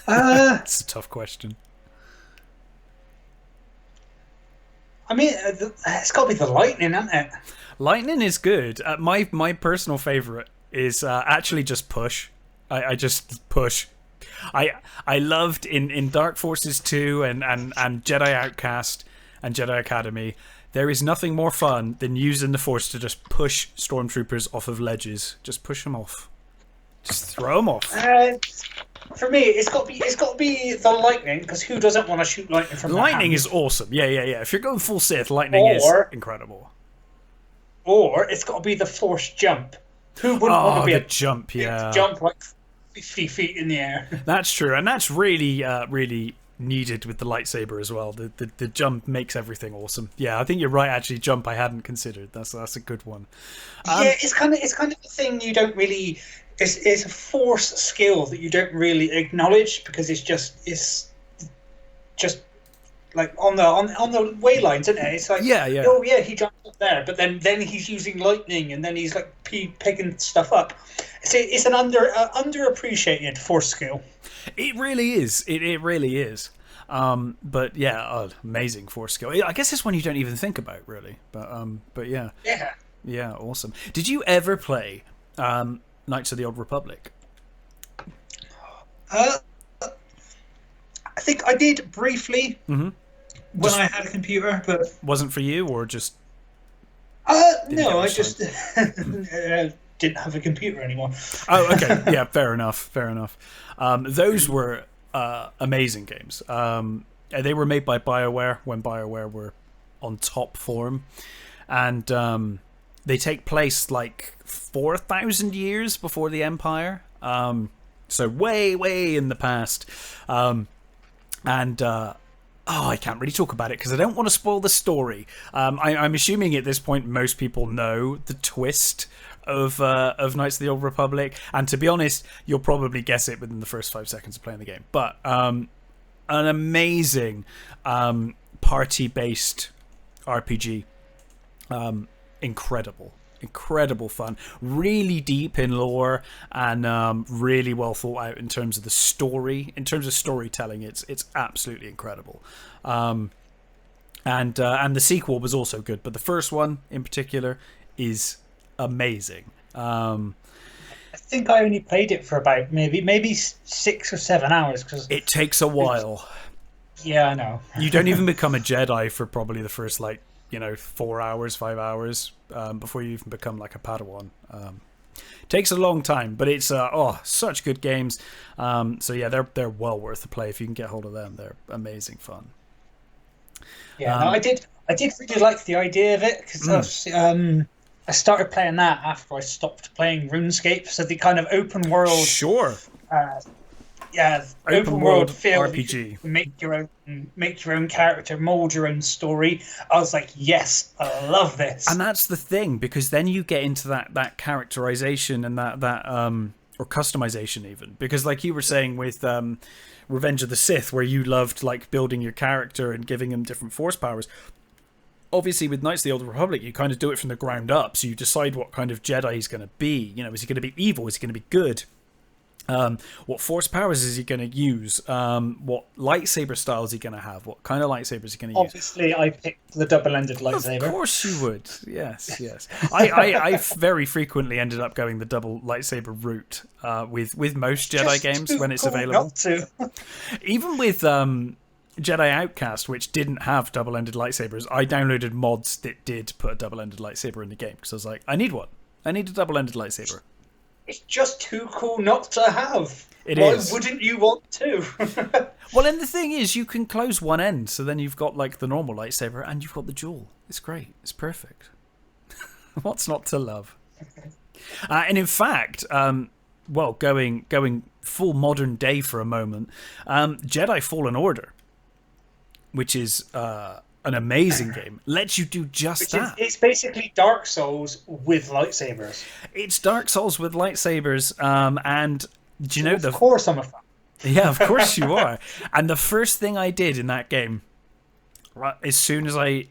That's a tough question. I mean, it's got to be the lightning, hasn't it? Lightning is good. My personal favorite is actually just push. I just push. I loved in Dark Forces 2 and Jedi Outcast and Jedi Academy. There is nothing more fun than using the Force to just push stormtroopers off of ledges. Just push them off. Just throw them off. For me, it's got to be the lightning, because who doesn't want to shoot lightning from their Lightning hands? is awesome. Yeah. If you're going full Sith, lightning is incredible. Or it's got to be the force jump. Who wouldn't want to be the jump, jump like 50 feet in the air? That's true, and that's really really needed with the lightsaber as well. The jump makes everything awesome. Yeah, I think you're right. Actually, jump I hadn't considered. That's a good one. Yeah, it's kind of the thing you don't really. It's a force skill that you don't really acknowledge, because it's just like on the way lines, isn't it? It's like, Yeah. oh yeah, he jumped up there, but then he's using lightning, and then he's like picking stuff up. It's an underappreciated force skill. It really is. It really is. But yeah, amazing force skill. I guess it's one you don't even think about, really. But yeah. Yeah, awesome. Did you ever play Knights of the Old Republic? I think I did briefly when I had a computer, but Wasn't for you, or just no, I much just didn't have a computer anymore. Oh, okay. Yeah, fair enough. Those were amazing games. They were made by BioWare when BioWare were on top form, and they take place like 4,000 years before the Empire. So way in the past. I can't really talk about it because I don't want to spoil the story. I'm assuming at this point most people know the twist of Knights of the Old Republic, and to be honest, you'll probably guess it within the first 5 seconds of playing the game. But an amazing party-based RPG, incredible fun, really deep in lore, and really well thought out in terms of the story. In terms of storytelling, it's absolutely incredible. And the sequel was also good, but the first one in particular is amazing. I think I only played it for about maybe 6 or 7 hours, because It takes a while. yeah, I know. You don't even become a Jedi for probably the first 4 hours, 5 hours before you even become like a Padawan. Takes a long time, but it's such good games. So yeah, they're well worth the play if you can get hold of them. They're amazing fun. Yeah, no, I did really like the idea of it, because I started playing that after I stopped playing RuneScape. So the kind of open world, Sure. open world feel, RPG. you make your own character, mold your own story. I was like, yes, I love this. And that's the thing, because then you get into that characterization and that or customization even, because like you were saying with Revenge of the Sith, where you loved like building your character and giving him different force powers. Obviously, with Knights of the Old Republic, you kind of do it from the ground up. So you decide what kind of Jedi he's going to be. You know, is he going to be evil? Is he going to be good? What force powers is he going to use? What lightsaber style is he going to have? What kind of lightsaber is he going to use? Obviously, I picked the double-ended lightsaber. Of course you would. Yes, yes. I very frequently ended up going the double lightsaber route with most Jedi games when it's available. Not to. Even with Jedi Outcast, which didn't have double-ended lightsabers, I downloaded mods that did put a double-ended lightsaber in the game because I was like, I need one. I need a double-ended lightsaber. It's just too cool not to have. Why wouldn't you want to? Well, and the thing is, you can close one end, so then you've got like the normal lightsaber and you've got the dual. It's great. It's perfect. What's not to love? And in fact, well, going full modern day for a moment, Jedi Fallen Order, which is an amazing game, lets you do just that. It's basically Dark Souls with lightsabers. It's Dark Souls with lightsabers, and do you know Of course I'm a fan. Yeah, of course you are. And the first thing I did in that game, as soon as I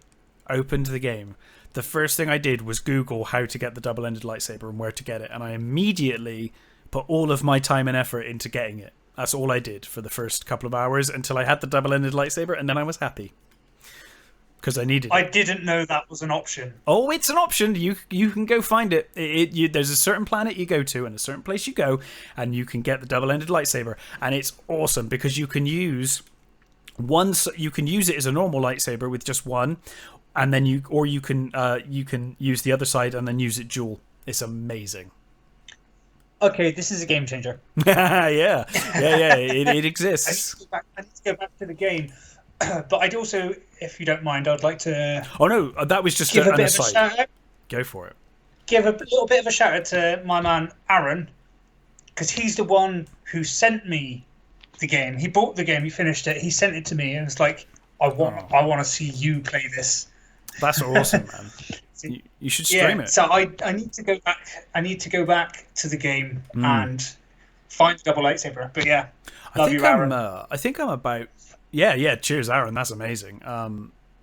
opened the game, the first thing I did was Google how to get the double-ended lightsaber and where to get it, and I immediately put all of my time and effort into getting it. That's all I did for the first couple of hours until I had the double-ended lightsaber, and then I was happy. Because I needed it. I didn't know that was an option. Oh, it's an option. You can go find it. There's a certain planet you go to and a certain place you go, and you can get the double-ended lightsaber, and it's awesome because you can use one. You can use it as a normal lightsaber with just one, and then you can use the other side and then use it dual. It's amazing. Okay, this is a game changer. yeah. It exists. I need to go back to the game. But I'd also, if you don't mind, I'd like to... Oh, no, that was just give a an bit aside. of a shout out. Go for it. Give a little bit of a shout out to my man, Aaron, because he's the one who sent me the game. He bought the game, he finished it, he sent it to me, and it's like, I want to see you play this. That's awesome, man. You should stream it. So I need to go back. I need to go back to the game and find the double lightsaber. But yeah, love you, Aaron. I think I'm about... Yeah. Cheers, Aaron. That's amazing.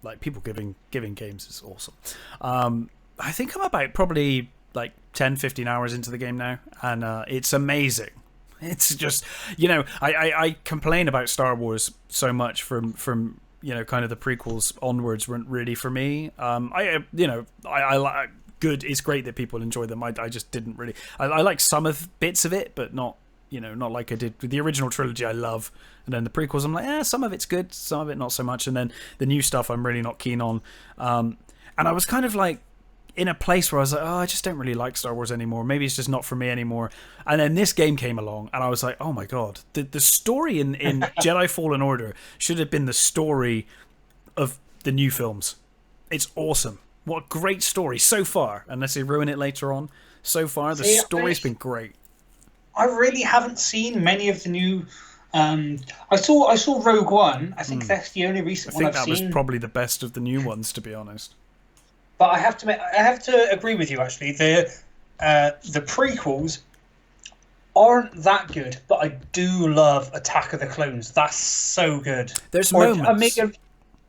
Like people giving games is awesome. I think I'm about probably like 10, 15 hours into the game now, and it's amazing. It's just, I complain about Star Wars so much from kind of the prequels onwards weren't really for me. I like good. It's great that people enjoy them. I just didn't really. I like some of bits of it, but not like I did with the original trilogy. I love, and then the prequels I'm like, some of it's good, some of it not so much, and then the new stuff I'm really not keen on. And I was kind of like in a place where I was like, I just don't really like Star Wars anymore. Maybe it's just not for me anymore. And then this game came along, and I was like, oh my god, the story in Jedi Fallen Order should have been the story of the new films. It's awesome. What a great story so far, unless they ruin it later on. So far, the story's been great. I really haven't seen many of the new. I saw Rogue One. I think that's the only recent one I've seen. I think that was probably the best of the new ones, to be honest. But I have to agree with you. Actually, the prequels aren't that good, but I do love Attack of the Clones. That's so good. There's moments.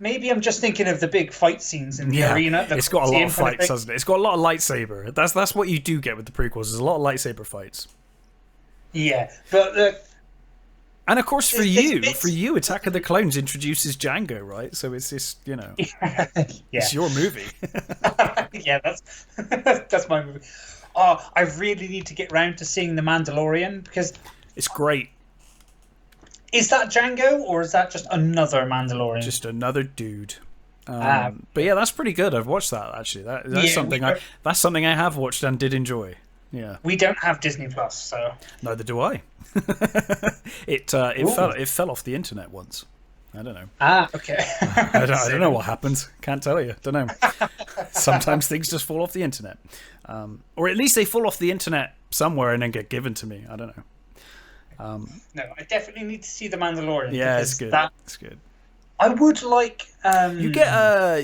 Maybe I'm just thinking of the big fight scenes in the arena. It's got a lot of fights, hasn't it? It's got a lot of lightsaber. That's what you do get with the prequels. There's a lot of lightsaber fights. Yeah, but and of course for you, Attack of the Clones introduces Django, right? So it's just it's your movie. Yeah, that's my movie. Oh, I really need to get round to seeing The Mandalorian because it's great. Is that Django or is that just another Mandalorian? Just another dude. But yeah, that's pretty good. I've watched that actually. That's something I have watched and did enjoy. Yeah. We don't have Disney Plus, so neither do I. It fell off the internet once. I don't know. Okay. I don't know what happened. Can't tell you. Don't know. Sometimes things just fall off the internet, or at least they fall off the internet somewhere and then get given to me. I don't know. No, I definitely need to see The Mandalorian. Yeah, it's good. It's good. I would like. You get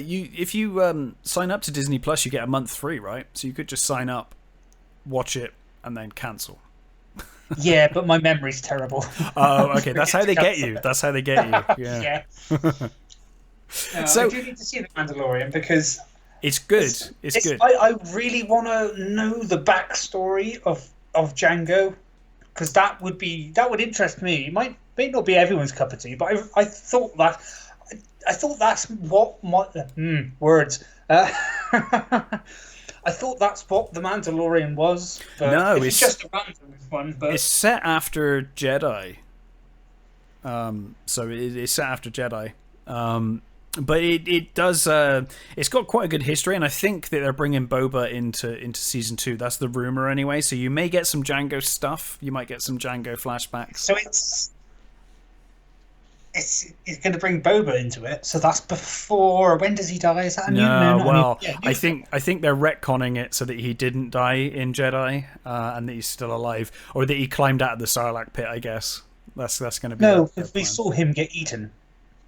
if you sign up to Disney Plus, you get a month free, right? So you could just sign up, watch it, and then cancel. Yeah, but my memory's terrible. Oh, I okay. That's forget how to they get cancel you. it. That's how they get you. Yeah. Yeah. No, I So do need to see the Mandalorian because it's good. It's good. I really want to know the backstory of Django because that would interest me. It may not be everyone's cup of tea, but I thought that I thought that's what my words. I thought that's what the Mandalorian was, but No, if it's just a random one, it's but set after Jedi. So it's set after Jedi. But it does. It's got quite a good history, and I think that they're bringing Boba into season 2. That's the rumor anyway. So you may get some Django stuff. You might get some Django flashbacks. so it's going to bring Boba into it. So that's before. When does he die? Is that a new? No, No, not well, a new. Yeah, I think they're retconning it so that he didn't die in Jedi, and that he's still alive, or that he climbed out of the Sarlacc pit. I guess that's going to be no, their because we plan. saw him get eaten.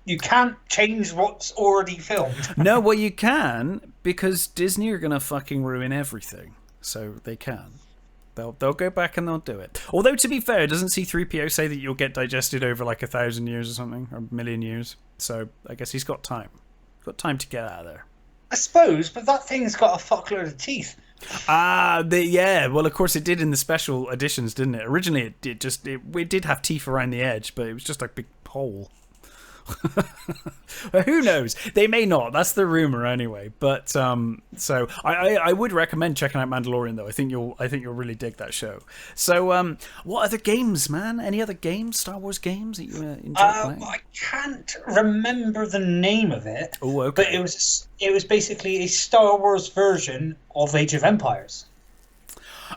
You can't change what's already filmed. No, well, you can because Disney are going to fucking ruin everything, so they can. They'll go back and they'll do it. Although, to be fair, doesn't C-3PO say that you'll get digested over like 1,000 years or something, or a million years? So I guess he's got time. Got time to get out of there. I suppose, but that thing's got a fuckload of teeth. Yeah. Well, of course it did in the special editions, didn't it? Originally, it did have teeth around the edge, but it was just a big hole. Who knows? They may not. That's the rumor anyway. But so I would recommend checking out Mandalorian though. I think you'll really dig that show. So what other games, man? Any other games, Star Wars games that you enjoy playing? I can't remember the name of it. Oh, okay. But it was basically a Star Wars version of Age of Empires.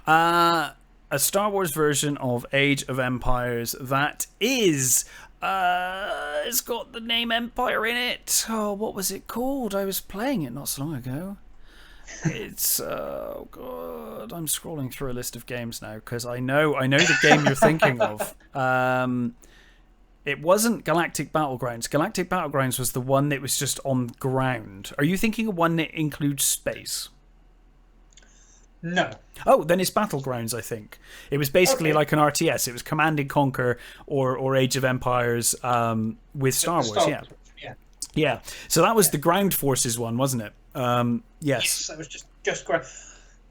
A Star Wars version of Age of Empires that is. It's got the name Empire in it. Oh, what was it called? I was playing it not so long ago. It's oh god, I'm scrolling through a list of games now because I know the game you're thinking of. It wasn't Galactic Battlegrounds. Galactic Battlegrounds was the one that was just on ground. Are you thinking of one that includes space? No. Oh, then it's Battlegrounds, I think. It was basically like an RTS. It was Command and Conquer or Age of Empires with Star Wars, yeah. Yeah. So that was the Ground Forces one, wasn't it? Yes. That was just ground.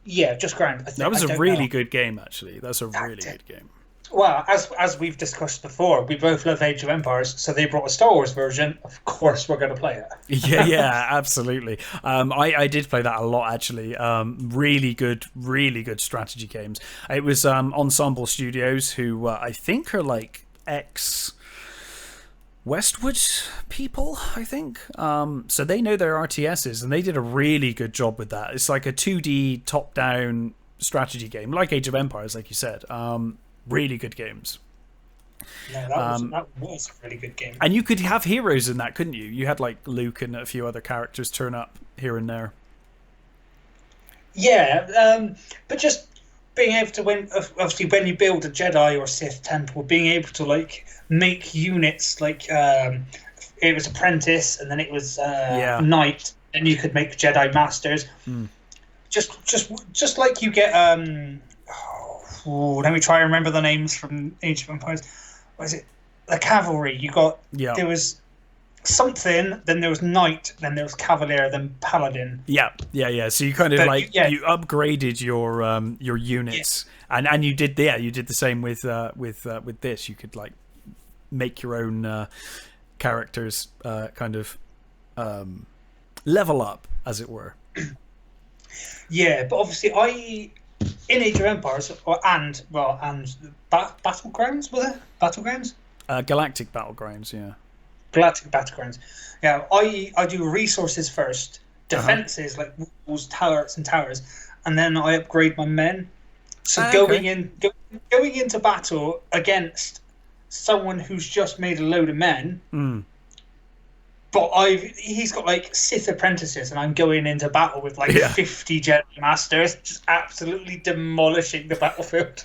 Yeah, just ground. I think, That was a really good game, actually. That's a really good game. Well, as we've discussed before, we both love Age of Empires, so they brought a Star Wars version. Of course, we're going to play it. Yeah, absolutely. I did play that a lot, actually. Really good strategy games. It was Ensemble Studios, who I think are like Westwood people, I think. So they know their RTSs, and they did a really good job with that. It's like a 2D top-down strategy game, like Age of Empires, like you said. Really good games. Yeah, that was a really good game. And you could have heroes in that, couldn't you? You had like Luke and a few other characters turn up here and there. Yeah, but just being able to obviously when you build a Jedi or Sith temple, being able to like make units like it was apprentice and then it was knight, and you could make Jedi masters. Just like you get let me try and remember the names from Age of Empires. What is it? The cavalry. You got there was something, then there was knight, then there was cavalier, then paladin. Yeah. So you kind of you upgraded your units, and you did the same with this. You could like make your own characters kind of level up, as it were. Yeah, but obviously in Age of Empires and Battlegrounds, were there? Battlegrounds? Galactic Battlegrounds, yeah. Galactic Battlegrounds. Yeah, I do resources first, defenses like walls, turrets, and towers, and then I upgrade my men. So going into battle against someone who's just made a load of men, but he's got like Sith apprentices, and I'm going into battle with like 50 Jedi Masters, just absolutely demolishing the battlefield.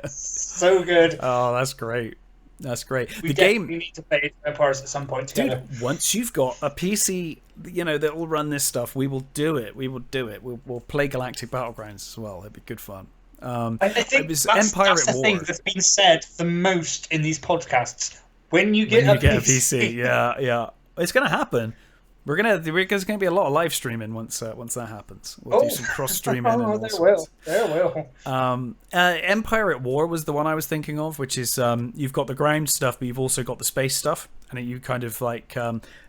So good. Oh, that's great. That's great. We need to play Empires at some point together. Dude, once you've got a PC, that will run this stuff, we will do it. We'll play Galactic Battlegrounds as well. It'd be good fun. I think It was that's Empire the at War. thing that's been said the most in these podcasts. When you get, When you a, get a PC, PC, yeah, it's gonna happen. There's gonna be a lot of live streaming once that happens. We'll do some cross streaming and all there sorts. will, there will. Empire at War was the one I was thinking of, which is you've got the ground stuff, but you've also got the space stuff, and you kind of like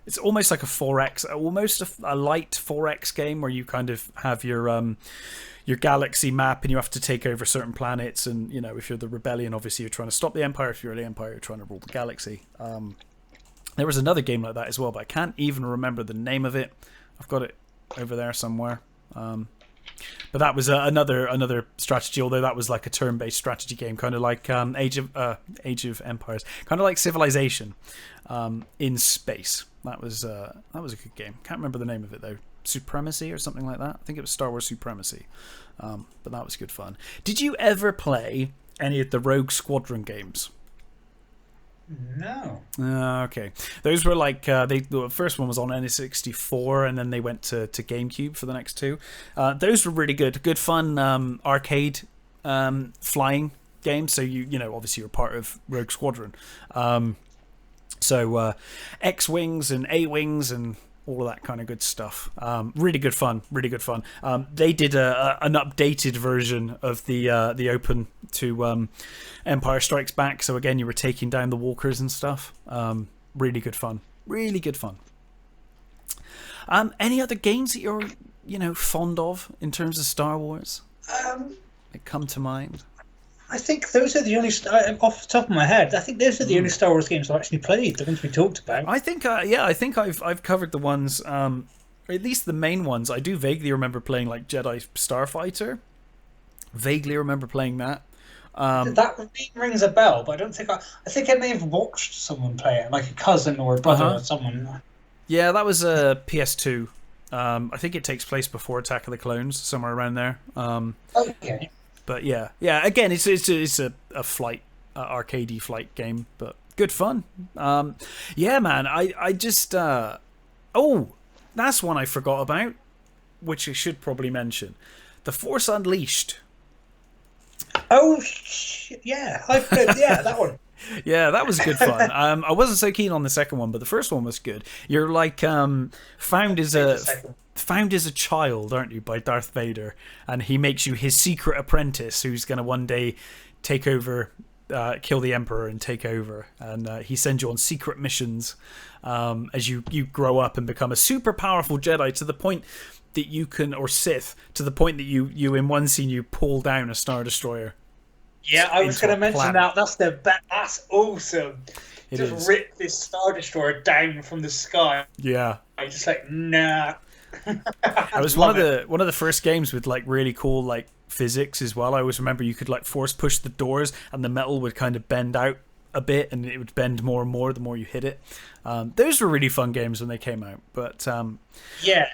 it's almost like a 4X, almost a light 4X game where you kind of have your galaxy map and you have to take over certain planets, and you know, if you're the rebellion, obviously you're trying to stop the Empire. If you're the Empire, you're trying to rule the galaxy. There was another game like that as well, but I can't even remember the name of it. I've got it over there somewhere. But that was another strategy, although that was like a turn-based strategy game, kind of like Age of Empires, kind of like Civilization in space. That was a good game. Can't remember the name of it though. Supremacy or something like that. I think it was Star Wars Supremacy. But that was good fun. Did you ever play any of the Rogue Squadron games? No. Okay, those were like the first one was on N64, and then they went to GameCube for the next two. Those were really good fun arcade flying games. So you know, obviously you're part of Rogue Squadron. So X-wings and A-wings and all of that kind of good stuff. Really good fun. They did an updated version of the open to Empire Strikes Back. So again, you were taking down the walkers and stuff. Really good fun. Any other games that you're fond of in terms of Star Wars that come to mind? I think those are the only, off the top of my head, I think those are the only Star Wars games I've actually played, the ones we talked about. I think, I think I've covered the ones, or at least the main ones. I do vaguely remember playing like Jedi Starfighter. Vaguely remember playing that. That rings a bell, but I don't think I think I may have watched someone play it, like a cousin or a brother or someone. Yeah, that was a PS2. I think it takes place before Attack of the Clones, somewhere around there. Okay. But yeah. Again, it's a flight, arcadey flight game, but good fun. Yeah, man. I just that's one I forgot about, which I should probably mention. The Force Unleashed. Oh, yeah, that one. Yeah, that was good fun. I wasn't so keen on the second one, but the first one was good. You're like found as a child, aren't you, by Darth Vader, and he makes you his secret apprentice who's going to one day take over, kill the Emperor and take over, and he sends you on secret missions as you grow up and become a super powerful Jedi to the point that you can, or Sith, to the point that you in one scene you pull down a Star Destroyer. Yeah, I was going to mention that. That's awesome. Just rip this Star Destroyer down from the sky. Yeah. I'm just like, nah. It was one of the first games with like really cool like physics as well. I always remember you could like force push the doors and the metal would kind of bend out a bit, and it would bend more and more the more you hit it. Those were really fun games when they came out. But yeah,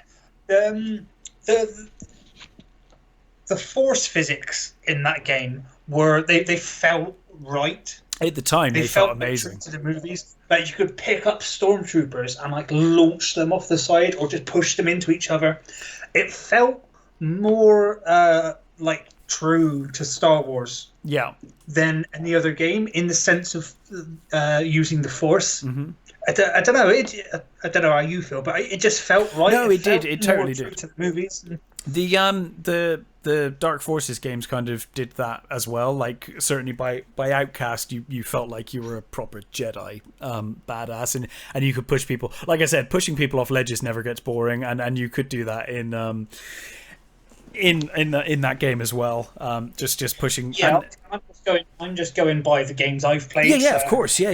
the force physics in that game were they felt right. At the time, they felt amazing. To the movies, like you could pick up stormtroopers and like launch them off the side, or just push them into each other. It felt more like true to Star Wars, than any other game in the sense of using the Force. Mm-hmm. I don't know. I don't know how you feel, but it just felt right. No, it did. It totally did. To the movies. The Dark Forces games kind of did that as well. Like certainly by Outcast, you felt like you were a proper Jedi, badass, and you could push people. Like I said, pushing people off ledges never gets boring, and you could do that in that game as well. Just pushing. Yeah, I'm just going by the games I've played. Yeah, of course. Yeah.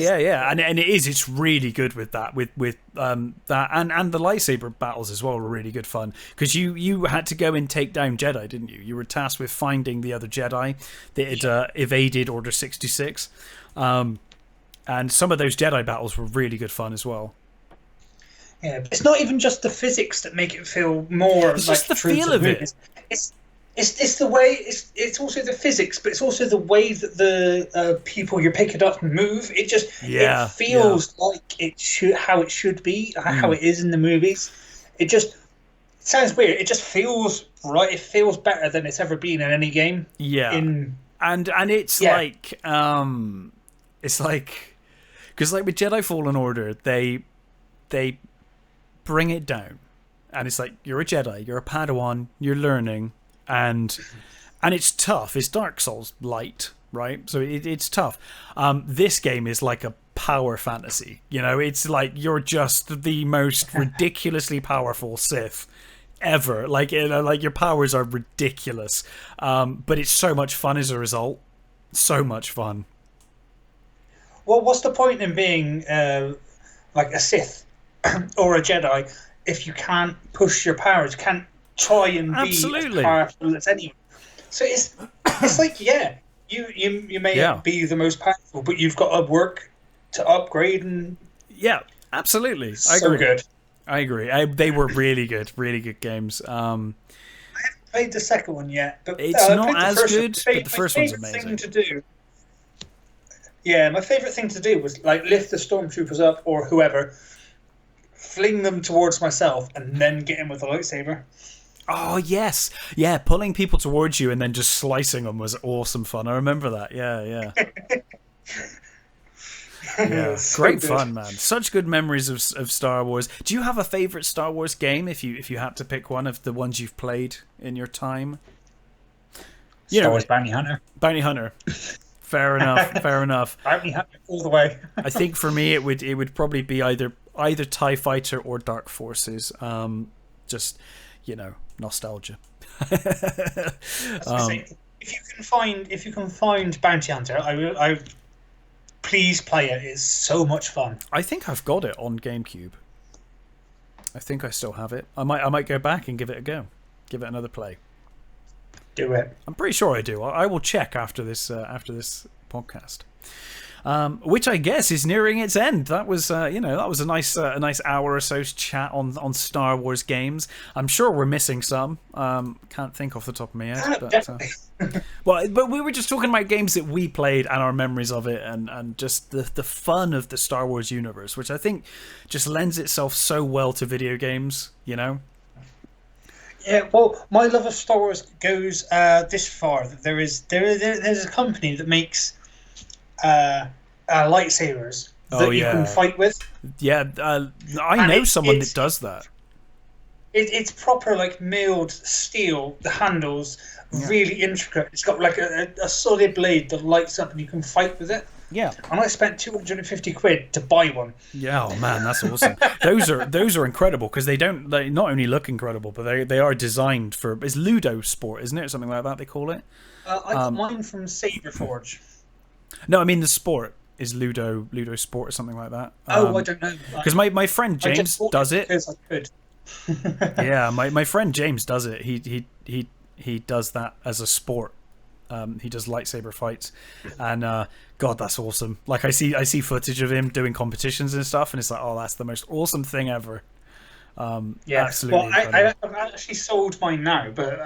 And it's really good with that. With that and the lightsaber battles as well were really good fun, because you had to go and take down Jedi, didn't you? You were tasked with finding the other Jedi that had evaded Order 66, and some of those Jedi battles were really good fun as well. Yeah, but it's not even just the physics that make it feel more. It's like just the feel of it. It's the way. It's also the physics, but it's also the way that the people you're picking up move. It just it feels like it should, how it should be, how it is in the movies. It just sounds weird. It just feels right. It feels better than it's ever been in any game. Yeah, In and it's yeah, it's like because like with Jedi Fallen Order, they bring it down, and it's like you're a Jedi, you're a Padawan, you're learning, and it's tough. It's Dark Souls light, right? So it's tough. This game is like a power fantasy. You know, it's like you're just the most ridiculously powerful Sith ever. Like, you know, like your powers are ridiculous. But it's so much fun as a result. So much fun. well, what's the point in being like a Sith or a Jedi if you can't push your powers, can't try and be as Absolutely. powerful as anyone? So it's like yeah, you may Yeah. be the most powerful, but you've got to work to upgrade, and Yeah, absolutely. I so agree. good. I agree. They were really good games. Played the second one yet, but It's I not played the as first one. good, but the My first one's favourite amazing. thing to do. Yeah, my favourite thing to do was like lift the stormtroopers up or whoever, fling them towards myself, and then get in with a lightsaber. Oh yes, yeah. Pulling people towards you and then just slicing them was awesome fun. I remember that. Yeah, yeah, yeah. So Great good. fun, man. Such good memories of Star Wars. Do you have a favorite Star Wars game? If you had to pick one of the ones you've played in your time, you Star know, Wars Bounty Hunter. Bounty Hunter. Fair enough. Fair enough. Bounty Hunter all the way. I think for me it would probably be either TIE Fighter or Dark Forces. Just you know, nostalgia. If you can find Bounty Hunter, I please play it. It's so much fun. I think I've got it on GameCube. I think I still have it. I might go back and give it a go. Give it another play. Do it. I'm pretty sure I do. I will check after this podcast. Which I guess is nearing its end. That was that was a nice hour or so's chat on Star Wars games. I'm sure we're missing some. Can't think off the top of my head. But, Definitely. but we were just talking about games that we played and our memories of it, and just the fun of the Star Wars universe, which I think just lends itself so well to video games. You know. Yeah, well, my love of Star Wars goes this far. That there's a company that makes lightsabers that you can fight with. Yeah, I And know someone that does that. It's proper like milled steel. The handles really intricate. It's got like a solid blade that lights up, and you can fight with it. Yeah. And I spent 250 quid to buy one. Yeah, oh man, that's awesome. those are incredible because they not only look incredible, but they are designed for. It's Ludo Sport, isn't it, or something like that? They call it. I got mine from Saberforge. No, I mean the sport is Ludo Sport or something like that. I don't know. Because my friend James does it. Because I could. Yeah, my friend James does it. He does that as a sport. He does lightsaber fights, and God, that's awesome. Like I see footage of him doing competitions and stuff, and it's like, oh, that's the most awesome thing ever. Yeah, absolutely. Well, I've actually sold mine now, but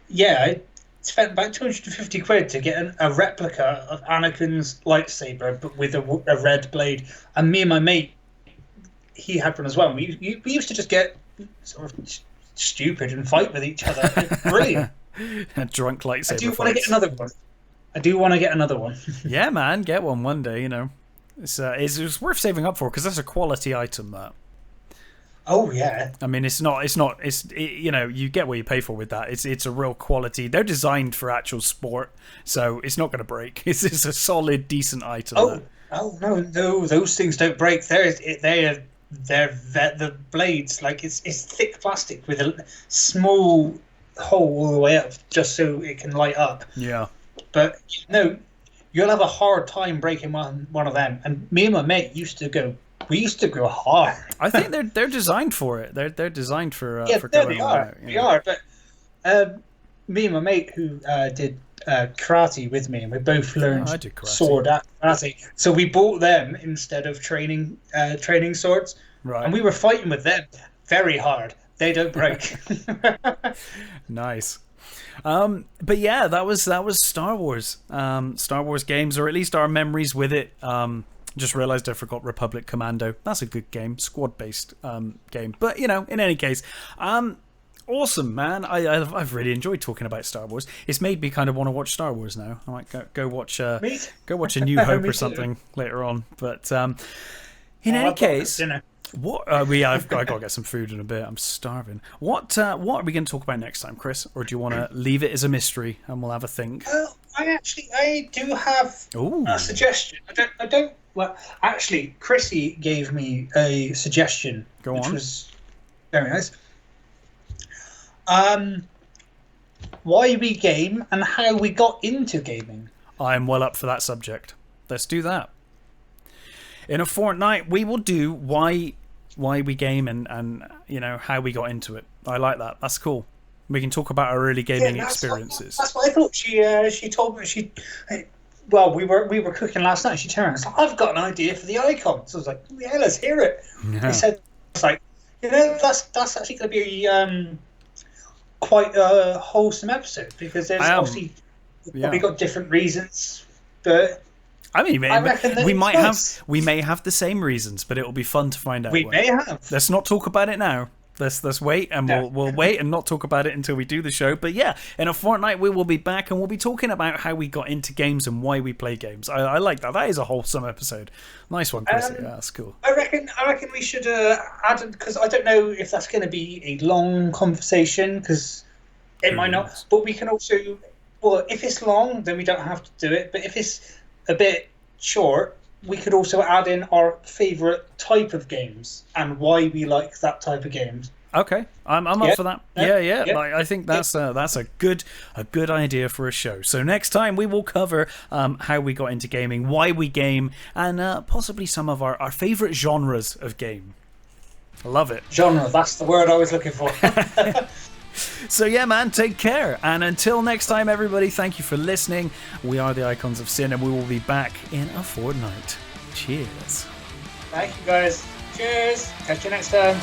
yeah, I spent about 250 quid to get a replica of Anakin's lightsaber, but with a red blade. And me and my mate, he had one as well. We used to just get sort of stupid and fight with each other. Brilliant. Drunk lightsaber. I do want to fights. get another one. I do want to get another one. Yeah, man, get one day. You know, it's worth saving up for because that's a quality item. That. Oh yeah. I mean, you know, you get what you pay for with that. It's a real quality. They're designed for actual sport, so it's not going to break. It's a solid, decent item. Oh no, those things don't break. They're the blades, like it's thick plastic with a small hole all the way up just so it can light up. Yeah. But no, you'll have a hard time breaking one of them. And me and my mate used to go hard. I think they're designed for it. They're designed for Yeah, for no, going they all are. out, They are. But me and my mate who did karate with me, and we both learned I did karate. sword at karate. So we bought them instead of training swords, Right. and we were fighting with them very hard. They don't break. Nice. But yeah, that was Star Wars. Star Wars games, or at least our memories with it. Just realised I forgot Republic Commando. That's a good game, squad-based game. But in any case, awesome, man. I've really enjoyed talking about Star Wars. It's made me kind of want to watch Star Wars now. I might go watch A New Hope or something later on. But in any case, what I've got to get some food in a bit. I'm starving. What are we going to talk about next time, Chris? Or do you want to leave it as a mystery and we'll have a think? I do have a suggestion. I don't. Well, actually, Chrissy gave me a suggestion, which was very nice. Why we game and how we got into gaming. I'm well up for that subject. Let's do that. In a fortnight, we will do why we game and how we got into it. I like that. That's cool. We can talk about our early gaming experiences. That's what I thought. She told me Well, we were cooking last night. She turned around and was like, "I've got an idea for the icon." So I was like, "Yeah, let's hear it." Yeah. I said, "It's like that's actually going to be quite a wholesome episode because there's obviously probably got different reasons, but." I mean, we may have the same reasons, but it will be fun to find out. We may have. Let's not talk about it now. Let's wait, and we'll wait and not talk about it until we do the show. But yeah, in a fortnight we will be back, and we'll be talking about how we got into games and why we play games. I like that. That is a wholesome episode. Nice one, Chris. Yeah, that's cool. I reckon we should add, because I don't know if that's going to be a long conversation, because it might not. But we can also, if it's long, then we don't have to do it. But if it's a bit short, we could also add in our favourite type of games and why we like that type of games. Okay, I'm up for that. Yeah. Like, I think that's a good idea for a show. So next time we will cover how we got into gaming, why we game, and possibly some of our favourite genres of game. I love it. Genre, that's the word I was looking for. So yeah, man, take care. And until next time, everybody, thank you for listening. We are the Icons of Sin, and we will be back in a fortnight. Cheers. Thank you, guys. Cheers. Catch you next time.